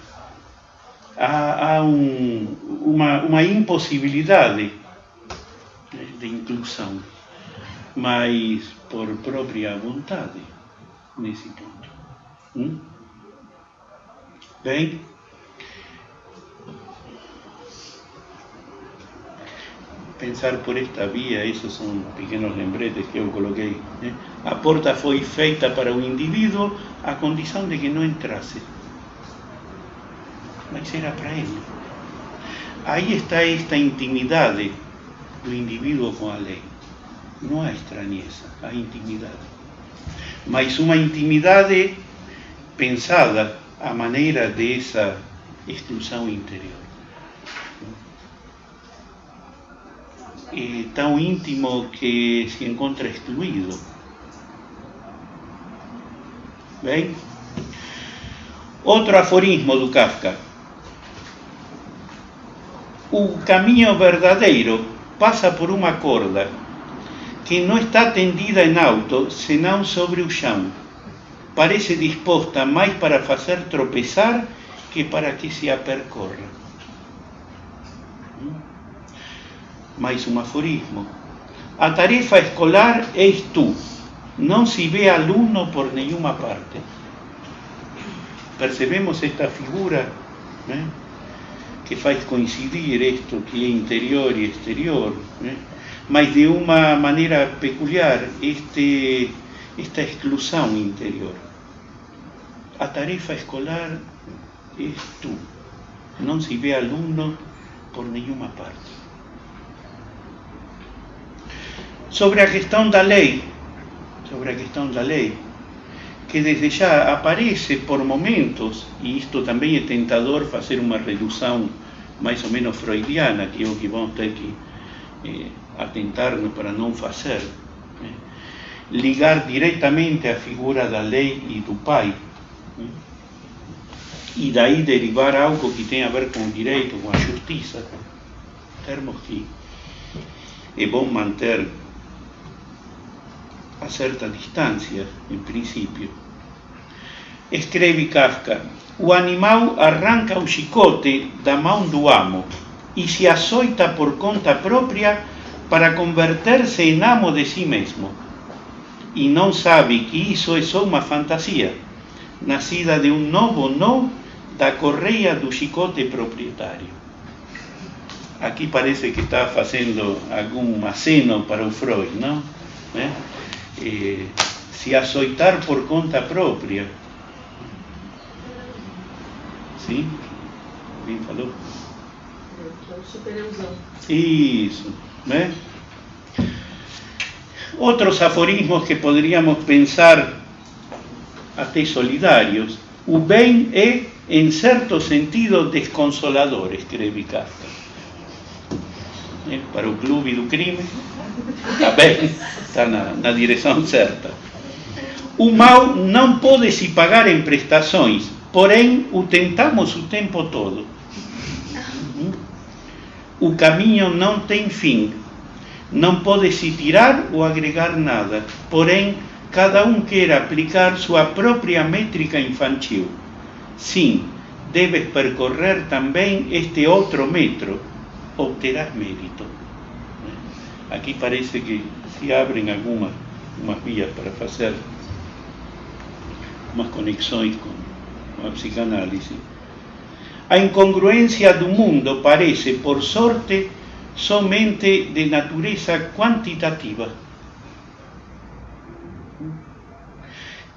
Há uma impossibilidade de inclusão, mas por própria vontade, nesse ponto. Bem, pensar por esta via, esses são pequenos lembretes que eu coloquei, né? A porta foi feita para o indivíduo a condição de que não entrasse, mas era para ele. Aí está esta intimidade do indivíduo com a lei. Não há estranheza, há intimidade. Mas uma intimidade pensada à maneira dessa exclusão interior. É tão íntimo que se encontra excluído. Bem? Outro aforismo do Kafka. O caminho verdadeiro passa por uma corda que não está tendida em alto, senão sobre o chão. Parece disposta mais para fazer tropeçar que para que se a percorra. Mais um aforismo. A tarefa escolar és tu. Não se vê aluno por nenhuma parte. Percebemos esta figura, né, que faz coincidir isto que é interior e exterior, né, mas de uma maneira peculiar, esta exclusão interior. a tarefa escolar és tu. Não se vê aluno por nenhuma parte. Sobre a questão da lei, que desde já aparece por momentos, e isto também é tentador fazer uma redução mais ou menos freudiana, que é o que vamos ter que atentar-nos para não fazer, ligar diretamente a figura da lei e do pai, e daí derivar algo que tem a ver com o direito, com a justiça, termos que é bom manter a certa distância, em princípio. Escreve Kafka: o animal arranca o chicote da mão do amo e se açoita por conta própria para converter-se em amo de si mesmo. E não sabe que isso é só uma fantasia, nascida de um novo nó da correia do chicote proprietário. Aqui parece que está fazendo algum aceno para o Freud, não? Se açoitar por conta própria. Sim? Alguém falou? Supereusão. Isso, né? Outros aforismos que poderíamos pensar até solidários. O bem é, em certo sentido, desconsolador, escreve Kafka. Para o clube do crime, está bem, está na direção certa. O mal não pode se pagar em prestações, porém o tentamos o tempo todo. O caminho não tem fim, não pode se tirar ou agregar nada, porém cada um quer aplicar sua própria métrica infantil. Sim, debes percorrer também este outro metro, obterás mérito. Aqui parece que se abrem algumas vias para fazer umas conexões com a psicanálise. A incongruência do mundo parece, por sorte, somente de natureza quantitativa.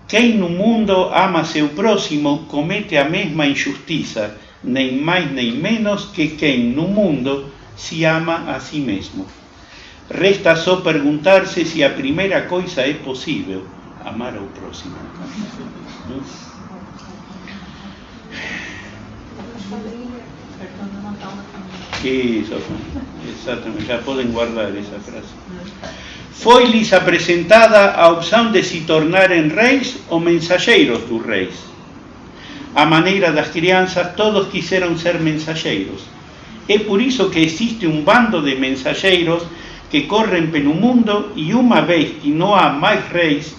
Quem no mundo ama seu próximo comete a mesma injustiça, nem mais nem menos que quem no mundo se ama a si mesmo. Resta só perguntar-se se a primeira coisa é possível, amar ao próximo. Isso, exatamente, já podem guardar essa frase. Foi-lhes apresentada a opção de se tornarem reis ou mensageiros dos reis. À maneira das crianças, todos quiseram ser mensageiros. É por isso que existe um bando de mensageiros que correm pelo mundo e, uma vez que não há mais reis,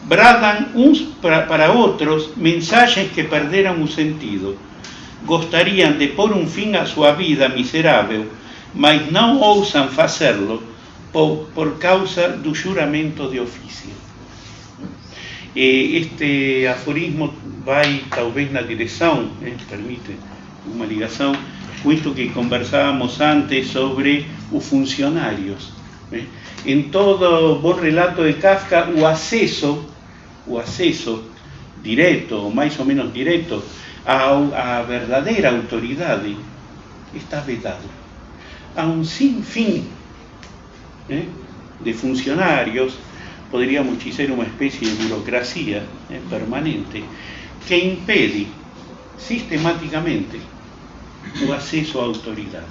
bradam uns para outros mensagens que perderam o sentido. Gostariam de pôr um fim à sua vida miserável, mas não ousam fazê-lo por causa do juramento de ofício. Este aforismo vai talvez na direção, permite uma ligação com isto que conversávamos antes sobre os funcionários. Em todo bom relato de Kafka, o acesso direto, ou mais ou menos direto, à verdadeira autoridade está vedado. Há um sinfim de funcionários, poderíamos dizer uma espécie de burocracia permanente, que impede sistematicamente o acesso à autoridade.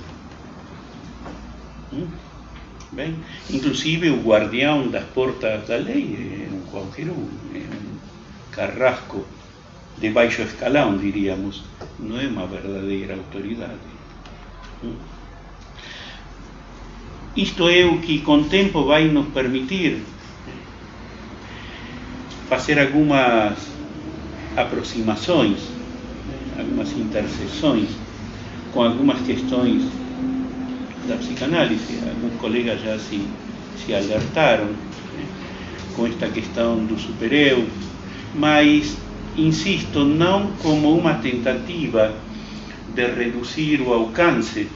Bem, inclusive o guardião das portas da lei é qualquer um, carrasco de baixo escalão, diríamos, não é uma verdadeira autoridade. Isto é o que com o tempo vai nos permitir fazer algumas aproximações, algumas interseções com algumas questões da psicanálise. Alguns colegas já se alertaram com esta questão do supereu, mas, insisto, não como uma tentativa de reduzir o alcance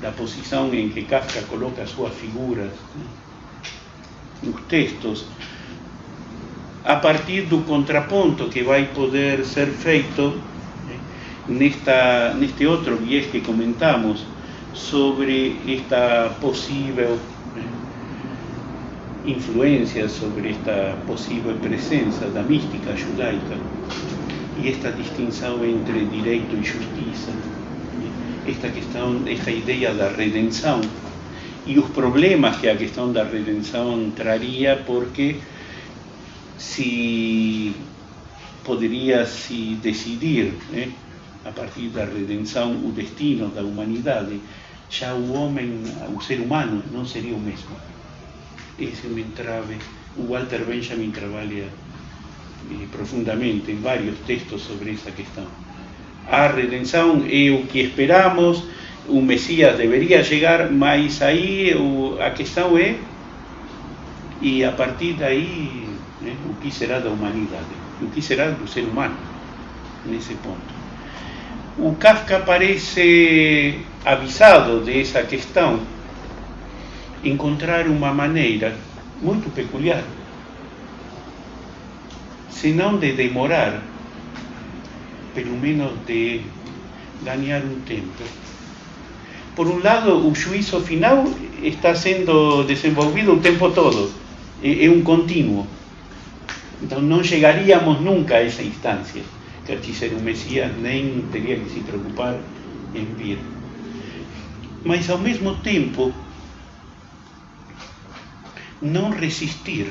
da posição em que Kafka coloca suas figuras nos textos a partir do contraponto que vai poder ser feito neste outro viés que comentamos sobre esta possível influência, sobre esta possível presença da mística judaica e esta distinção entre direito e justiça, esta ideia da redenção e os problemas que a questão da redenção traria, porque se poderia se decidir, a partir da redenção, o destino da humanidade, já o homem, o ser humano, não seria o mesmo. Esse é um entrave. O Walter Benjamin trabalha profundamente em vários textos sobre essa questão. A redenção é o que esperamos, o Messias deveria chegar, mas aí a questão é, e a partir daí, o que será da humanidade, o que será do ser humano, nesse ponto. O Kafka parece avisado dessa questão, encontrar uma maneira muito peculiar, se não de demorar, pelo menos de ganhar um tempo. Por um lado, o juízo final está sendo desenvolvido o tempo todo, é um contínuo. Então não chegaríamos nunca a essa instância. Quer dizer, o Messias nem teria que se preocupar em vir. Mas ao mesmo tempo, não resistir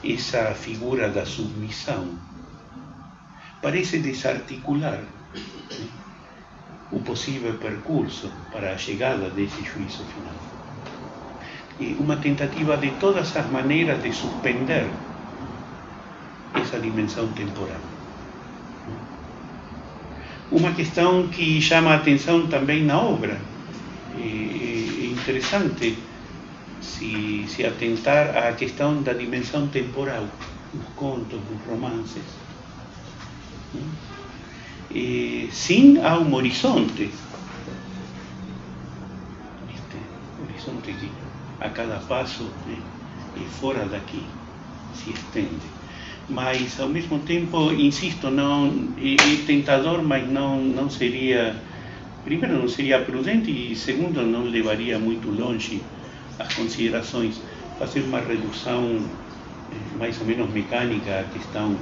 essa figura da submissão parece desarticular o possível percurso para a chegada desse juízo final. E uma tentativa de todas as maneiras de suspender essa dimensão temporal. Uma questão que chama a atenção também na obra. É interessante se atentar à questão da dimensão temporal, dos contos, dos romances. Sim, há um horizonte. Este horizonte que a cada passo é fora daqui, se estende. Mas, ao mesmo tempo, insisto, é tentador, mas não seria, primeiro, não seria prudente e, segundo, não levaria muito longe as considerações. Fazer uma redução mais ou menos mecânica à questão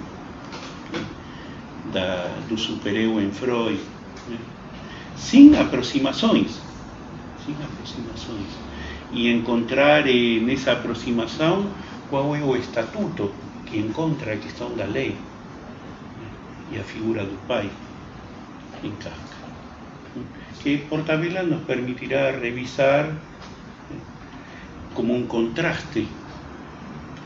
do super-eu em Freud, sem aproximações, e encontrar nessa aproximação qual é o estatuto que encontra a questão da lei e a figura do pai em Kafka, que por tabela nos permitirá revisar como um contraste,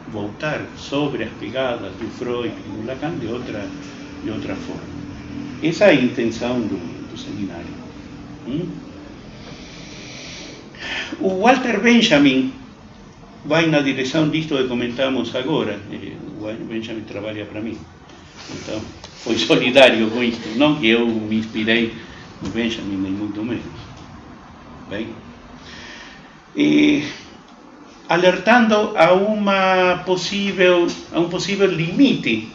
voltar sobre as pegadas do Freud e do Lacan de outra forma. Essa é a intenção do seminário. O Walter Benjamin vai na direção disto que comentamos agora. O Walter Benjamin trabalha para mim, então foi solidário com isto. Não que eu me inspirei no Benjamin, nem muito menos. Bem, alertando a um possível limite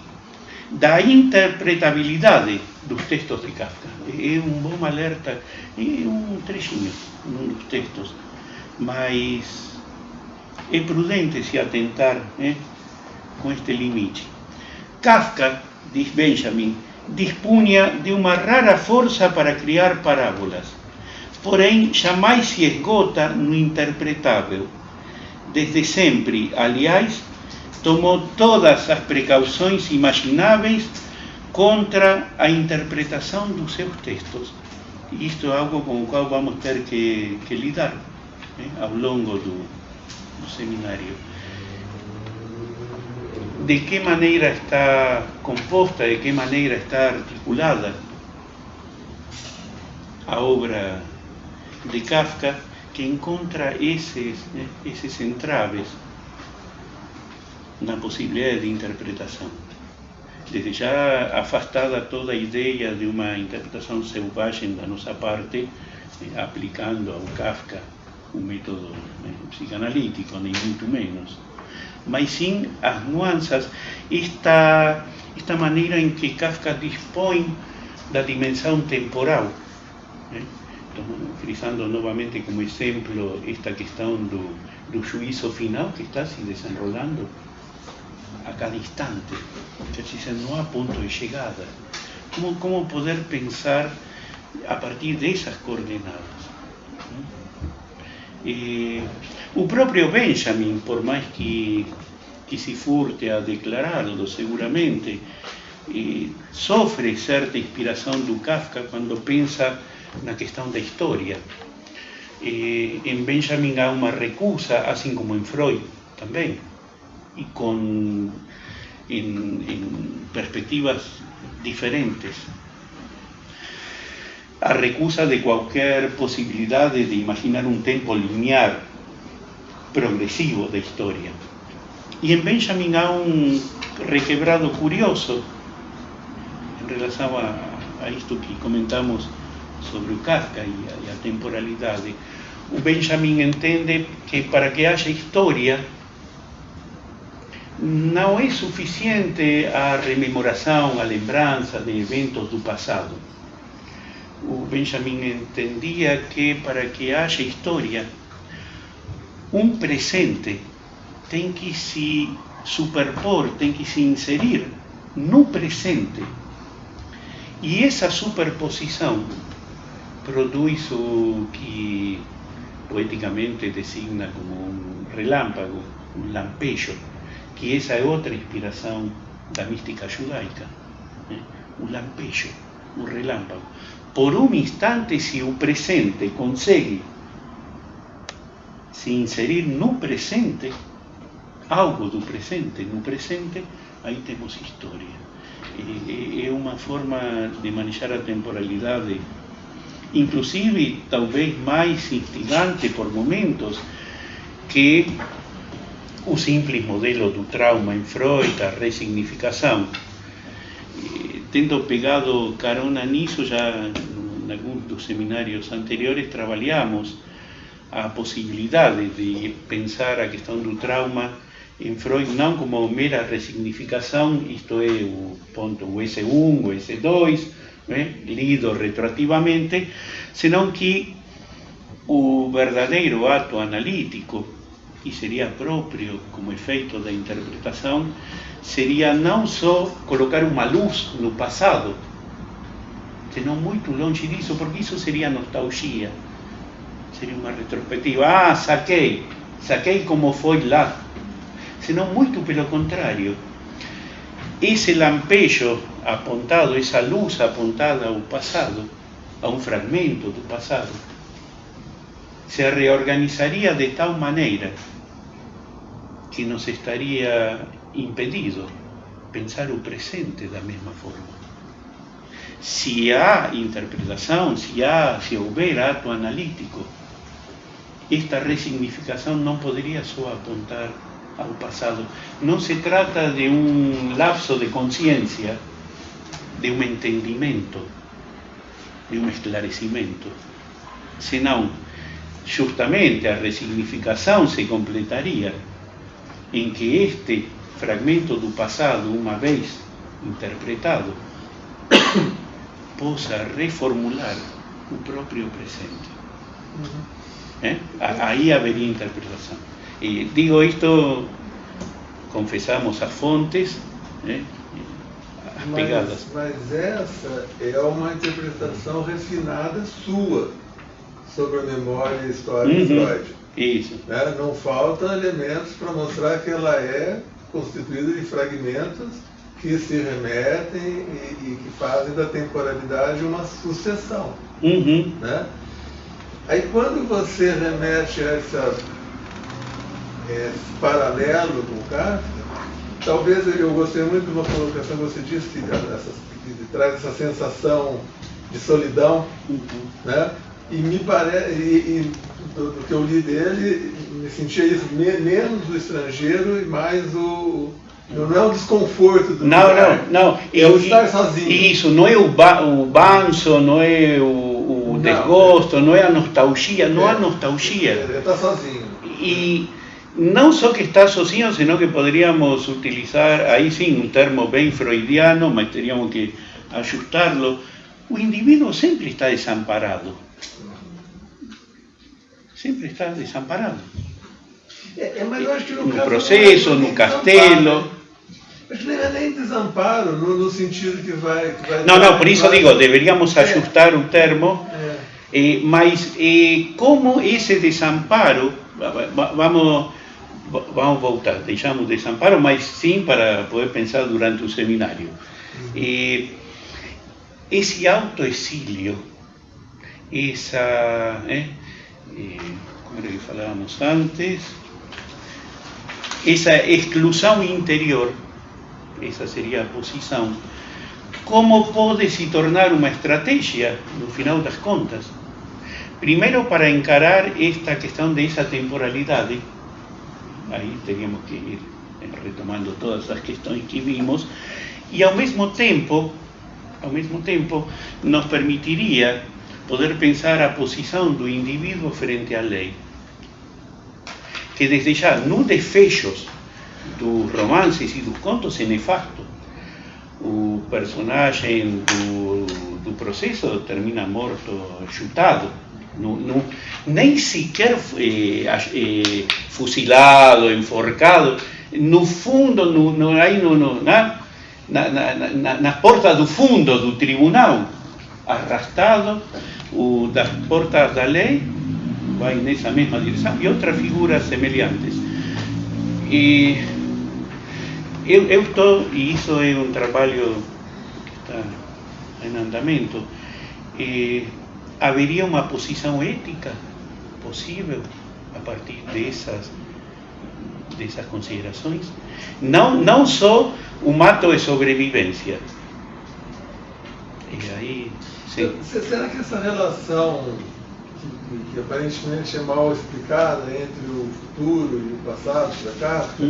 da interpretabilidade dos textos de Kafka. É um bom alerta, é um trechinho num dos textos, mas é prudente se atentar com este limite. Kafka, diz Benjamin, dispunha de uma rara força para criar parábolas, porém jamais se esgota no interpretável. Desde sempre, aliás, tomou todas as precauções imagináveis contra a interpretação dos seus textos. E isto é algo com o qual vamos ter que lidar ao longo do seminário. De que maneira está composta, de que maneira está articulada a obra de Kafka, que encontra esses entraves na possibilidade de interpretação. Desde já afastada toda a ideia de uma interpretação selvagem da nossa parte, aplicando ao Kafka um método psicanalítico, nem muito menos, mas sim as nuances, esta maneira em que Kafka dispõe da dimensão temporal. Então, frisando novamente como exemplo esta questão do juízo final que está se desenrolando a cada instante, quer dizer, não há ponto de chegada. Como poder pensar a partir dessas coordenadas? O próprio Benjamin, por mais que se furte a declará-lo, seguramente, sofre certa inspiração do Kafka quando pensa na questão da história. Em Benjamin há uma recusa, assim como em Freud também, e em perspectivas diferentes. A recusa de qualquer possibilidade de imaginar um tempo linear, progressivo da história. E em Benjamin há um requebrado curioso em relação a isto que comentamos sobre o Kafka e a temporalidade. O Benjamin entende que para que haja história não é suficiente a rememoração, a lembrança de eventos do passado. O Benjamin entendia que para que haja história, um presente tem que se superpor, tem que se inserir no presente. E essa superposição produz o que poeticamente designa como um relâmpago, um lampejo, que essa é outra inspiração da mística judaica. O lampejo, o relâmpago. Por um instante, se o presente consegue se inserir no presente, algo do presente no presente, aí temos história. É uma forma de manejar a temporalidade, inclusive talvez mais instigante por momentos que o simples modelo do trauma em Freud, a ressignificação. Tendo pegado carona nisso, já em alguns dos seminários anteriores trabalhamos a possibilidade de pensar a questão do trauma em Freud não como mera ressignificação, isto é, o ponto o S1, o S2, lido retroativamente, senão que o verdadeiro ato analítico, que seria próprio como efeito da interpretação, seria não só colocar uma luz no passado, senão muito longe disso, porque isso seria nostalgia, seria uma retrospectiva. Saquei como foi lá, senão muito pelo contrário. Esse lampejo apontado, essa luz apontada ao passado, a um fragmento do passado, se reorganizaria de tal maneira que nos estaria impedido pensar o presente da mesma forma. Se há interpretação, se houver ato analítico, esta ressignificação não poderia só apontar ao passado. Não se trata de um lapso de consciência, de um entendimento, de um esclarecimento, senão justamente a ressignificação se completaria em que este fragmento do passado, uma vez interpretado, possa reformular o próprio presente. Aí haveria interpretação. E digo isto, confessamos as fontes, as pegadas. Mas essa é uma interpretação refinada sua sobre a memória e a história de Freud. Isso. Não falta elementos para mostrar que ela é constituída de fragmentos que se remetem e que fazem da temporalidade uma sucessão. Aí quando você remete a esse paralelo com o Kafka, talvez eu gostei muito de uma colocação que você disse que traz essa sensação de solidão, E me parece, do que eu li dele, me sentia isso menos do estrangeiro e mais não é o desconforto do lugar. Não. É o estar sozinho. Isso, não é o banzo, não é o desgosto, não é a nostalgia, não há nostalgia. Ele está sozinho. não só que está sozinho, senão que poderíamos utilizar, aí sim, um termo bem freudiano, mas teríamos que ajustá-lo. O indivíduo sempre está desamparado. Sempre está desamparado. Mas eu acho que no processo, no castelo. Acho que não é nem desamparo, no sentido que vai não, por isso digo, deveríamos ajustar o termo, mas como esse desamparo, vamos voltar, deixamos desamparo, mas sim para poder pensar durante o seminário. Esse autoexílio, essa, como era que falávamos antes, essa exclusão interior, essa seria a posição, como pode se tornar uma estratégia, no final das contas? Primeiro, para encarar esta questão dessa temporalidade, aí teríamos que ir retomando todas as questões que vimos, e ao mesmo tempo, nos permitiria poder pensar a posição do indivíduo frente à lei, que desde já, nos desfechos dos romances e dos contos, é nefasto. O personagem do processo termina morto, chutado, nem sequer fuzilado, enforcado, no fundo, na porta do fundo do tribunal, arrastado das portas da lei, vai nessa mesma direção, e outras figuras semelhantes. E eu estou, e isso é um trabalho que está em andamento, haveria uma posição ética possível a partir dessas considerações? Não só um ato de sobrevivência. E aí, sim. Será que essa relação que aparentemente é mal explicada entre o futuro e o passado da Kafka,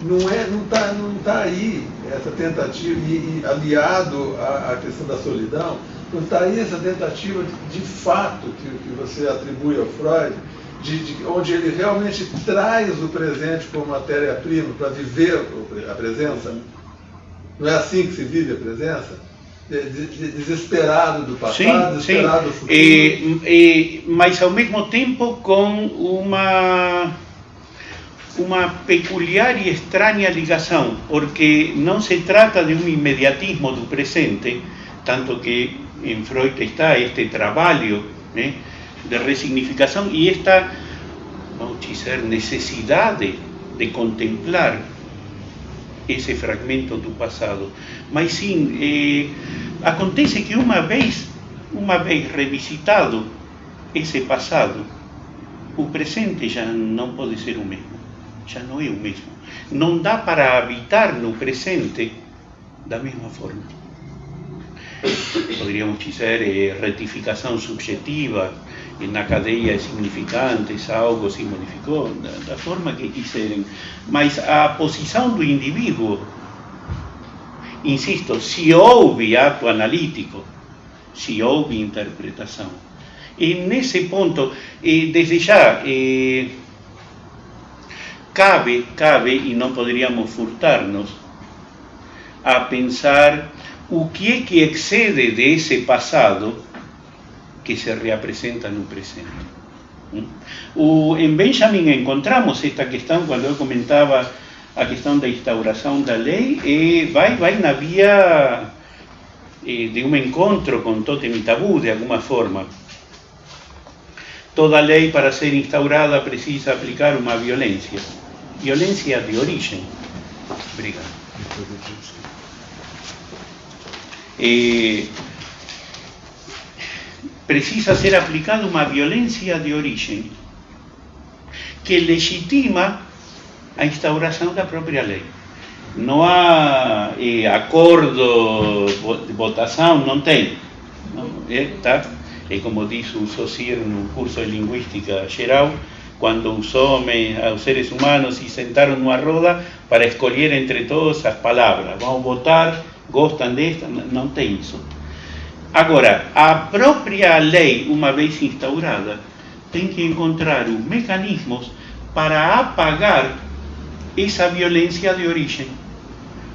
não tá aí essa tentativa, e aliado à questão da solidão, não está aí essa tentativa de fato que você atribui ao Freud, onde ele realmente traz o presente como matéria-prima para viver a presença? Não é assim que se vive a presença? Desesperado do passado, desesperado do futuro. Mas ao mesmo tempo com uma peculiar e estranha ligação, porque não se trata de um imediatismo do presente, tanto que em Freud está este trabalho de resignificação e esta, vamos dizer, necessidade de contemplar esse fragmento do passado. Mas sim, acontece que uma vez revisitado esse passado, o presente já não pode ser o mesmo, já não é o mesmo. Não dá para habitar no presente da mesma forma. Poderíamos dizer retificação subjetiva, na cadeia de significantes, algo se modificou, da forma que quiserem. Mas a posição do indivíduo, insisto, se houve ato analítico, se houve interpretação. E nesse ponto, desde já, cabe, e não poderíamos furtar-nos, a pensar o que é que excede desse passado que se reapresenta no presente. Em Benjamin encontramos esta questão, quando eu comentava a questão da instauração da lei, vai na via de um encontro com totem e tabu, de alguma forma. Toda lei, para ser instaurada, precisa aplicar uma violência de origem. Obrigado. Precisa ser aplicada uma violência de origem que legitima a instauração da própria lei. Não há acordo de votação, não tem. Não, tá? É como diz o Saussure no curso de Linguística Geral, quando os homens, os seres humanos, se sentaram numa roda para escolher entre todas as palavras. Vamos votar, gostam desta, não tem isso. Agora, a própria lei, uma vez instaurada, tem que encontrar os mecanismos para apagar esa violencia de origen,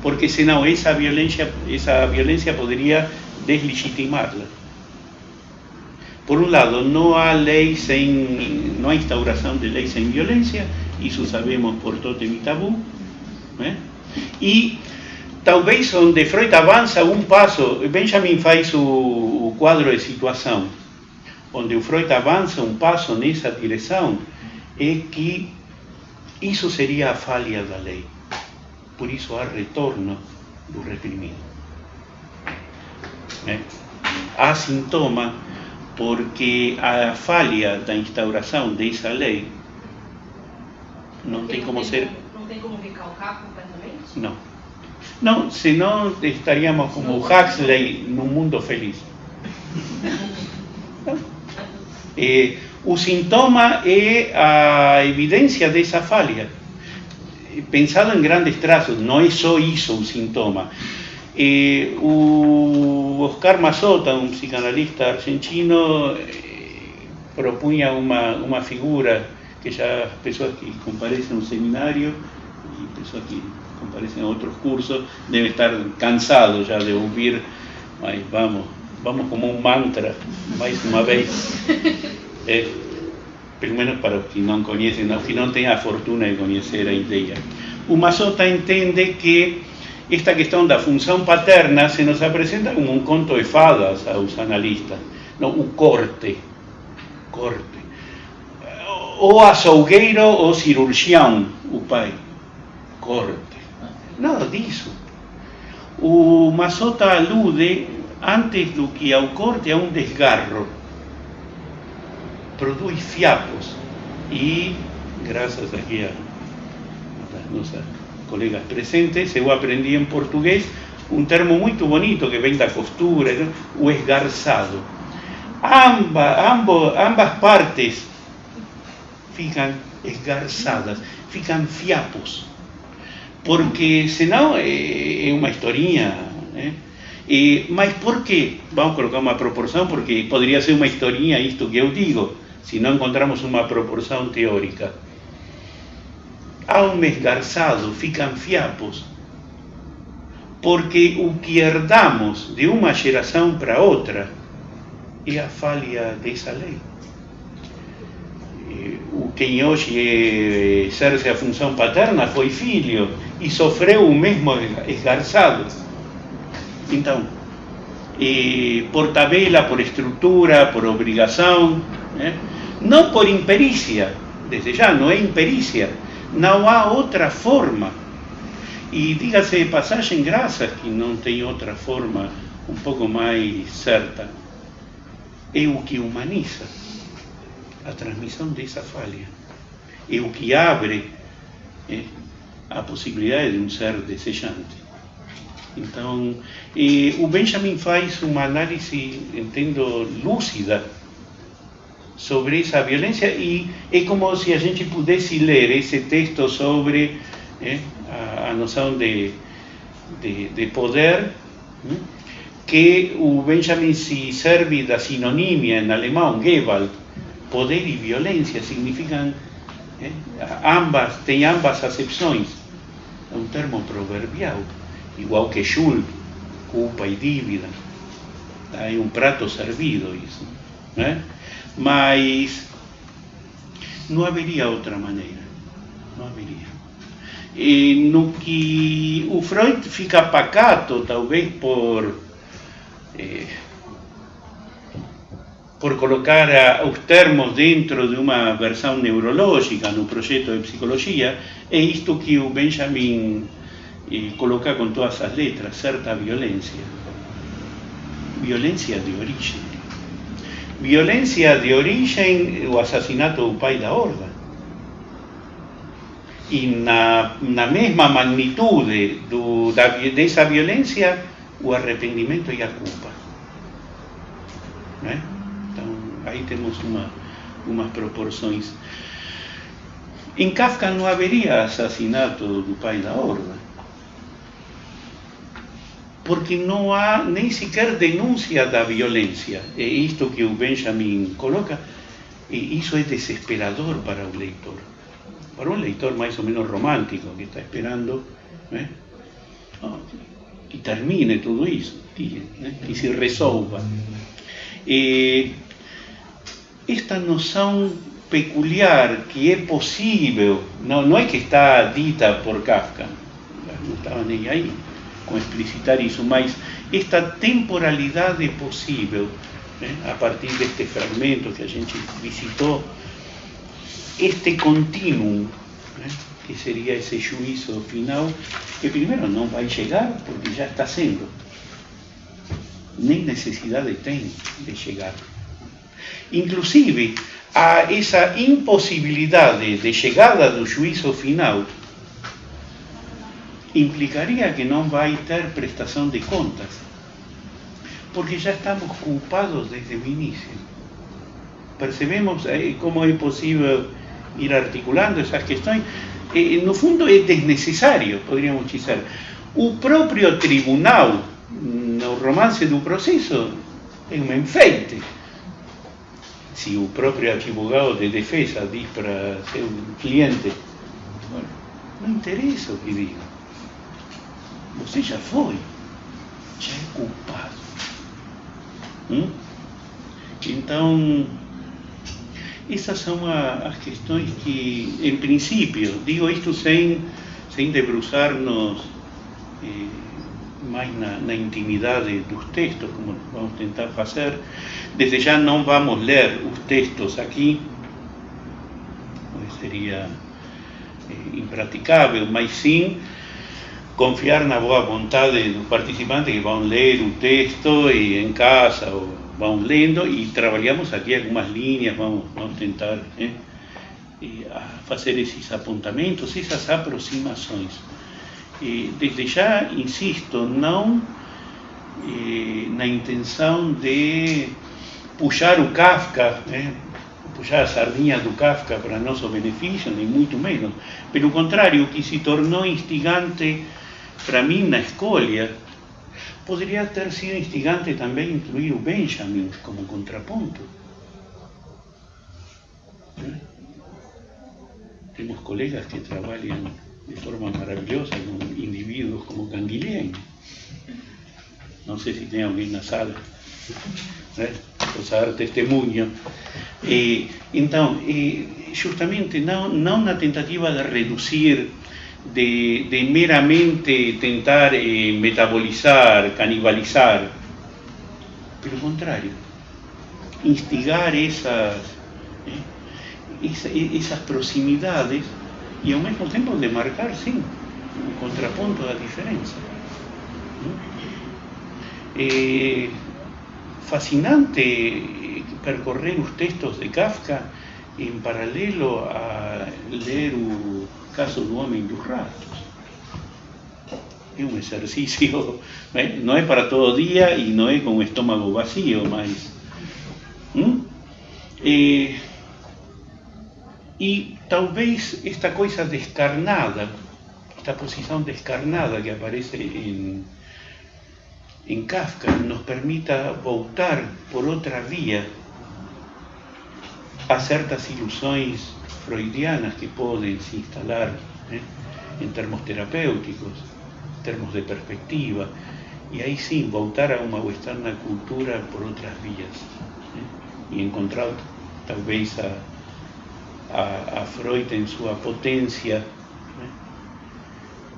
porque senão esa violencia podría deslegitimarla. Por un lado, no hay instauración de ley sin violencia, eso sabemos por Totem y Tabú, y talvez onde Freud avanza un paso, Benjamin faz o quadro de situação, onde o Freud avanza um passo nessa direção, é que isso seria a falha da lei. Por isso há retorno do reprimido. Há sintoma porque a falha da instauração dessa lei não tem como ser... Não tem como recalcar completamente? Não. Não, senão estaríamos como o Huxley num mundo feliz. O sintoma é a evidência dessa falha. Pensado em grandes traços, não é só isso o sintoma. O Oscar Mazota, um psicanalista argentino, propunha uma figura que já pessoas que comparecem no seminário e pessoas que comparecem a outros cursos devem estar cansados já de ouvir, mas vamos como um mantra, mais uma vez, pelo menos para os que não conhecem, os que não têm a fortuna de conhecer a ideia. O Mazota entende que esta questão da função paterna se nos apresenta como um conto de fadas aos analistas, não, o corte, ou açougueiro ou cirurgião, o pai, corte. Nada disso. O Mazota alude, antes do que ao corte, a um desgarro. Produz fiapos. E, graças aqui a nossas colegas presentes, eu aprendi em português um termo muito bonito que vem da costura, o esgarçado. Ambas partes ficam esgarçadas, ficam fiapos. Porque senão é uma historinha, mas por quê? Vamos colocar uma proporção, porque poderia ser uma historinha isto que eu digo, se não encontramos uma proporção teórica. Ao esgarçado ficam fiapos, porque o que herdamos de uma geração para outra é a falha dessa lei. Quem hoje exerce a função paterna foi filho e sofreu o mesmo esgarçado. Então, por tabela, por estrutura, por obrigação, não por imperícia, desde já não é imperícia, não há outra forma. E diga-se de passagem, graças que não tem outra forma um pouco mais certa, é o que humaniza a transmissão dessa falha. É o que abre a possibilidade de um ser desejante. Então, o Benjamin faz uma análise, entendo, lúcida sobre essa violência, e é como se a gente pudesse ler esse texto sobre a noção de poder, que o Benjamin se serve da sinonímia em alemão, Gewalt. Poder e violência significam, tem ambas acepções. É um termo proverbial, igual que Schuld, culpa e dívida. É um prato servido isso. Mas não haveria outra maneira. Não haveria. E no que o Freud fica pacato, talvez por colocar os termos dentro de uma versão neurológica no projeto de psicologia, é isto que o Benjamin coloca com todas as letras: certa violência. Violência de origem. Violência de origem, o assassinato do pai da Horda. E na mesma magnitude dessa violência, o arrependimento e a culpa. Então, aí temos umas proporções. Em Kafka não haveria assassinato do pai da Horda, porque não há nem sequer denúncia da violência. É isto que o Benjamin coloca, e isso é desesperador para o leitor. para um leitor mais ou menos romântico que está esperando, né? Que termine tudo isso, que se resolva. Esta noção peculiar que é possível, não é que está dita por Kafka, não estava nem aí com explicitar isso, mas esta temporalidade possível, né, a partir deste fragmento que a gente visitou, este contínuo, né, que seria esse juízo final, que primeiro não vai chegar porque já está sendo, nem necessidade tem de chegar. Inclusive, a essa impossibilidade de chegada do juízo final implicaria que não vai ter prestação de contas, porque já estamos culpados desde o início. Percebemos como é possível ir articulando essas questões. No fundo é desnecessário, poderíamos dizer. O próprio tribunal, no romance do processo, é um enfeite. Se o próprio advogado de defesa diz para seu cliente, bueno, não interessa o que diga, você já foi, já é culpado. Então, essas são as questões que, em princípio, digo isto sem debruçar-nos mais na intimidade dos textos, como vamos tentar fazer. Desde já não vamos ler os textos aqui, seria impraticável, mas sim confiar na boa vontade dos participantes que vão ler o texto e em casa ou vão lendo, e trabalhamos aqui algumas linhas, vamos tentar fazer esses apontamentos, essas aproximações. Desde já, insisto, não na intenção de puxar o Kafka, puxar a sardinha do Kafka para nosso benefício, nem muito menos. Pelo contrário, o que se tornou instigante para mim na escolha, poderia ter sido instigante também incluir o Benjamin como contraponto. Temos colegas que trabalham de forma maravilhosa com indivíduos como Canguilhem. Não sei se tem alguém na sala, né? Possa dar testemunho. Então, justamente não na tentativa de reduzir, de meramente tentar metabolizar, canibalizar. Pelo contrário, instigar essas proximidades e ao mesmo tempo demarcar, sim, um contraponto da diferença. É fascinante percorrer os textos de Kafka em paralelo a ler o Caso do Homem dos Ratos. É um exercício, não é para todo dia e não é com o estômago vazio, mas... E talvez esta coisa descarnada, esta posição descarnada que aparece em Kafka, nos permita voltar por outra via a certas ilusões freudianas que podem se instalar em termos terapêuticos, em termos de perspectiva, e aí sim voltar a uma externa cultura por outras vias, e encontrar talvez a Freud em sua potência,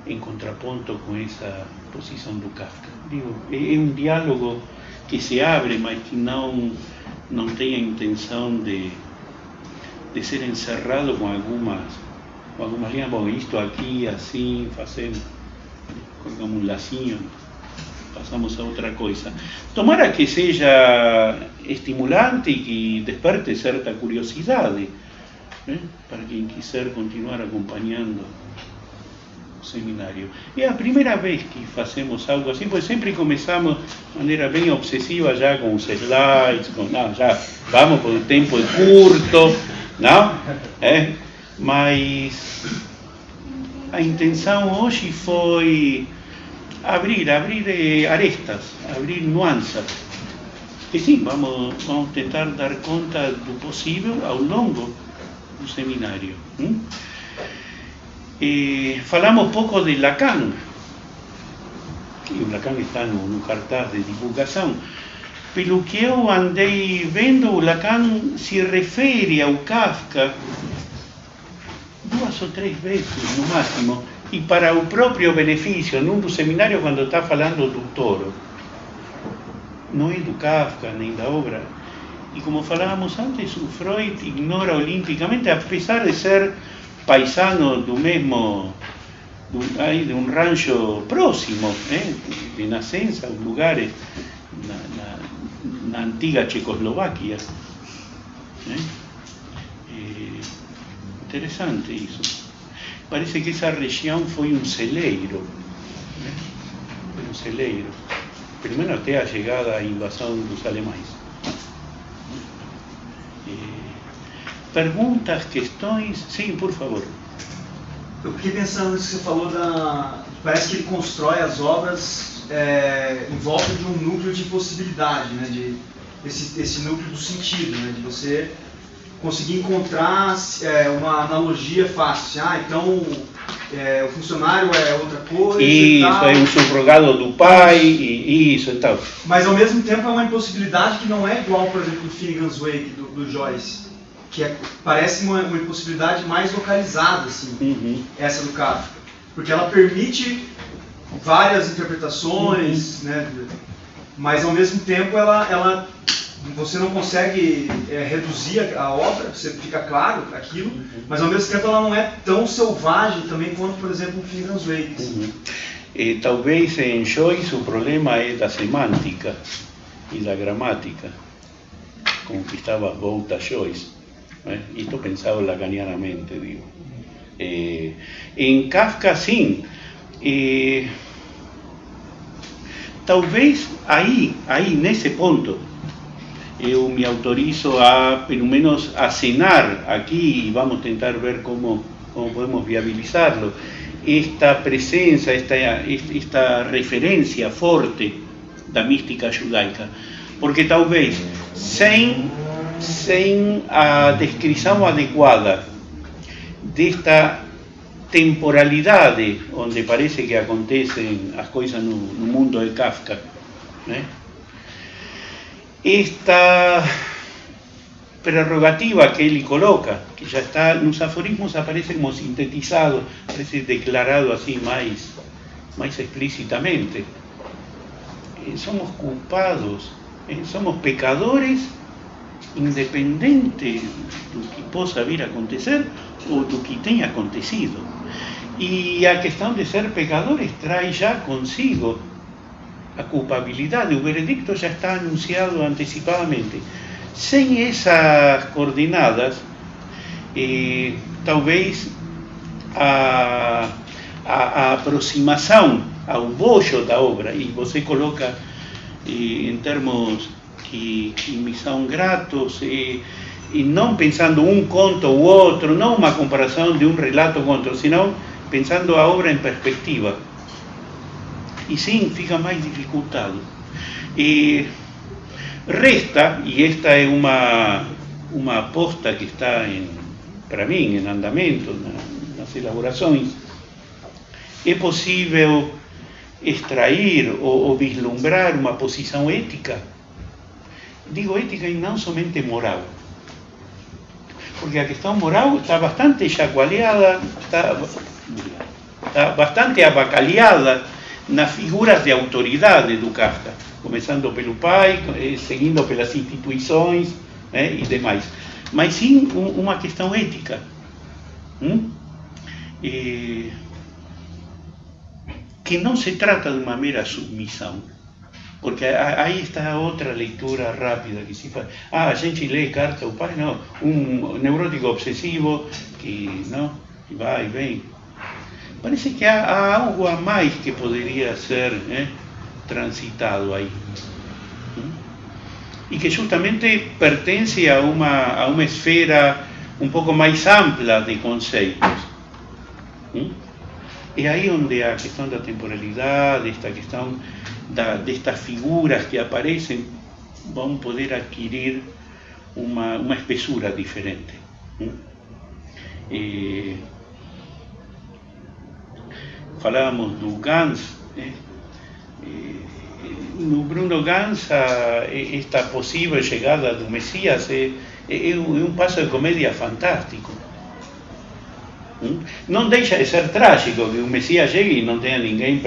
em contraponto com essa posição do Kafka. Digo, é um diálogo que se abre, mas que não tem a intenção de ser encerrado com algumas linhas. Bom, isto aqui, assim, fazemos, colocamos um lacinho, passamos a outra coisa. Tomara que seja estimulante e que desperte certa curiosidade, para quem quiser continuar acompanhando o seminário. É a primeira vez que fazemos algo assim, pois sempre começamos de maneira bem obsessiva, já com os slides, já vamos por um tempo curto, não? Mas a intenção hoje foi abrir arestas, abrir nuances. E sim, vamos tentar dar conta do possível ao longo do seminário. falamos pouco de Lacan, e o Lacan está no cartaz de divulgação. Pelo que eu andei vendo, o Lacan se refere ao Kafka 2 ou 3 vezes, no máximo, e para o próprio benefício, num dos seminários, quando está falando do Toro. Não é do Kafka, nem da obra. E como falávamos antes, o Freud ignora olimpicamente, apesar de ser paisano do mesmo, de um rancho próximo, de nascença, os lugares na antiga Checoslovaquia. Interessante isso. Parece que essa região foi um celeiro. Foi um celeiro. Pelo menos até a chegada à invasão dos alemães. Perguntas, questões? Sim, por favor. Eu fiquei pensando nisso que você falou parece que ele constrói as obras em volta de um núcleo de possibilidade, né? Esse núcleo do sentido, né? De você conseguir encontrar uma analogia fácil. Então o funcionário é outra coisa. Isso, é um subrogado do pai, isso e tal. Mas ao mesmo tempo é uma impossibilidade que não é igual, por exemplo, do Finnegan's Wake, do Joyce. Que parece uma impossibilidade mais localizada, assim, essa do Kafka. Porque ela permite várias interpretações, né? Mas ao mesmo tempo você não consegue reduzir a obra, você fica claro aquilo, mas ao mesmo tempo ela não é tão selvagem também quanto, por exemplo, o Finnegan's Wake. Talvez em Joyce o problema é da semântica e da gramática, como que estava volta Joyce. Esto pensado lacanianamente, digo. En Kafka, sim. Talvez aí, nesse ponto, eu me autorizo a, pelo menos, acenar aqui, e vamos tentar ver como podemos viabilizarlo, esta presença, esta referência forte da mística judaica. Porque talvez, sem a descrição adequada desta temporalidade onde parece que acontecem as coisas no mundo de Kafka, né? Esta prerrogativa que ele coloca, que já está nos aforismos, aparece como sintetizado, aparece declarado assim mais explicitamente. Somos culpados, somos pecadores, independente do que possa vir a acontecer ou do que tenha acontecido. E a questão de ser pecadores traz já consigo a culpabilidade, o veredicto já está anunciado antecipadamente. Sem essas coordenadas, talvez a aproximação ao bojo da obra, e você coloca em termos que me são gratos, e não pensando um conto ou outro, não uma comparação de um relato com outro, senão pensando a obra em perspectiva. E sim, fica mais dificultado. Resta, e esta é uma aposta que está, para mim, em andamento, nas elaborações, é possível extrair ou vislumbrar uma posição ética. Digo ética e não somente moral, porque a questão moral está bastante chacoalhada, está bastante abacalhada nas figuras de autoridade do Kafka, começando pelo pai, seguindo pelas instituições, e demais. Mas sim uma questão ética. Que não se trata de uma mera submissão. Porque aí está outra leitura rápida que se faz. A gente lê carta ao pai, não. Um neurótico obsessivo que vai e vem. Parece que há algo a mais que poderia ser transitado aí. E que justamente pertence a uma esfera um pouco mais ampla de conceitos. É aí onde a questão da temporalidade, esta questão destas figuras que aparecem, vão poder adquirir uma espessura diferente. falávamos do Gans, no Bruno Gans, esta possível chegada do Messias é um passo de comédia fantástico. Não deixa de ser trágico que o Messias chegue e não tenha ninguém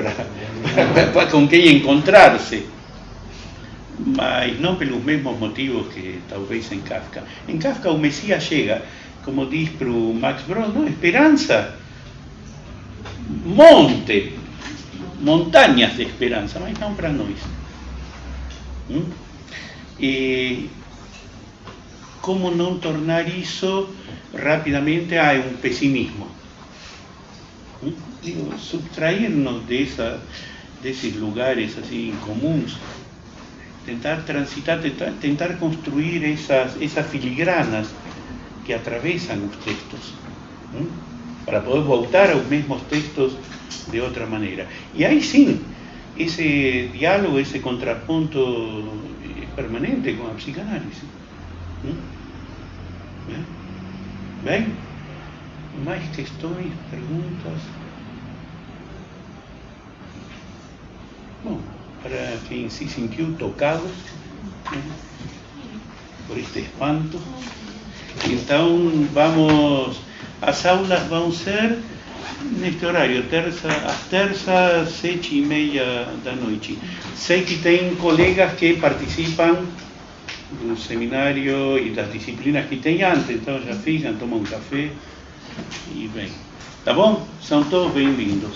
com quem encontrar-se, mas não pelos mesmos motivos que talvez em Kafka. Em Kafka o Messias chega, como diz para o Max Brod, não, esperança, montanhas de esperança, mas não para nós. E como não tornar isso rapidamente a um pessimismo? Subtrair-nos desses lugares assim comuns, tentar transitar, tentar construir essas filigranas que atravessam os textos, para poder voltar aos mesmos textos de outra maneira. E aí sim, esse diálogo, esse contraponto permanente com a psicanálise. Bem? Mais questões, perguntas? Bom, para quem se sentiu tocado por este espanto, então as aulas vão ser neste horário, às terças, 7:30 da noite. Sei que tem colegas que participam do seminário e das disciplinas que tem antes, então já ficam, tomam um café e vêm. Tá bom? São todos bem-vindos.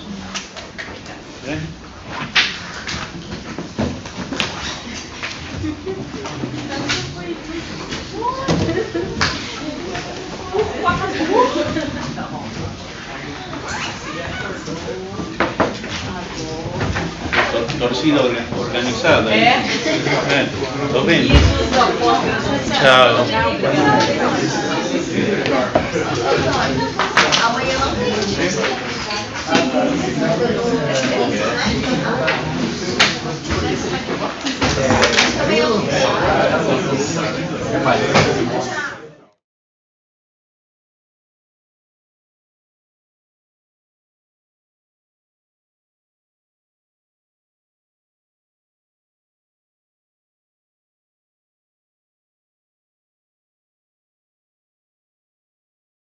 Torcida organizada. Tô vendo. Tchau. Amanhã não tem.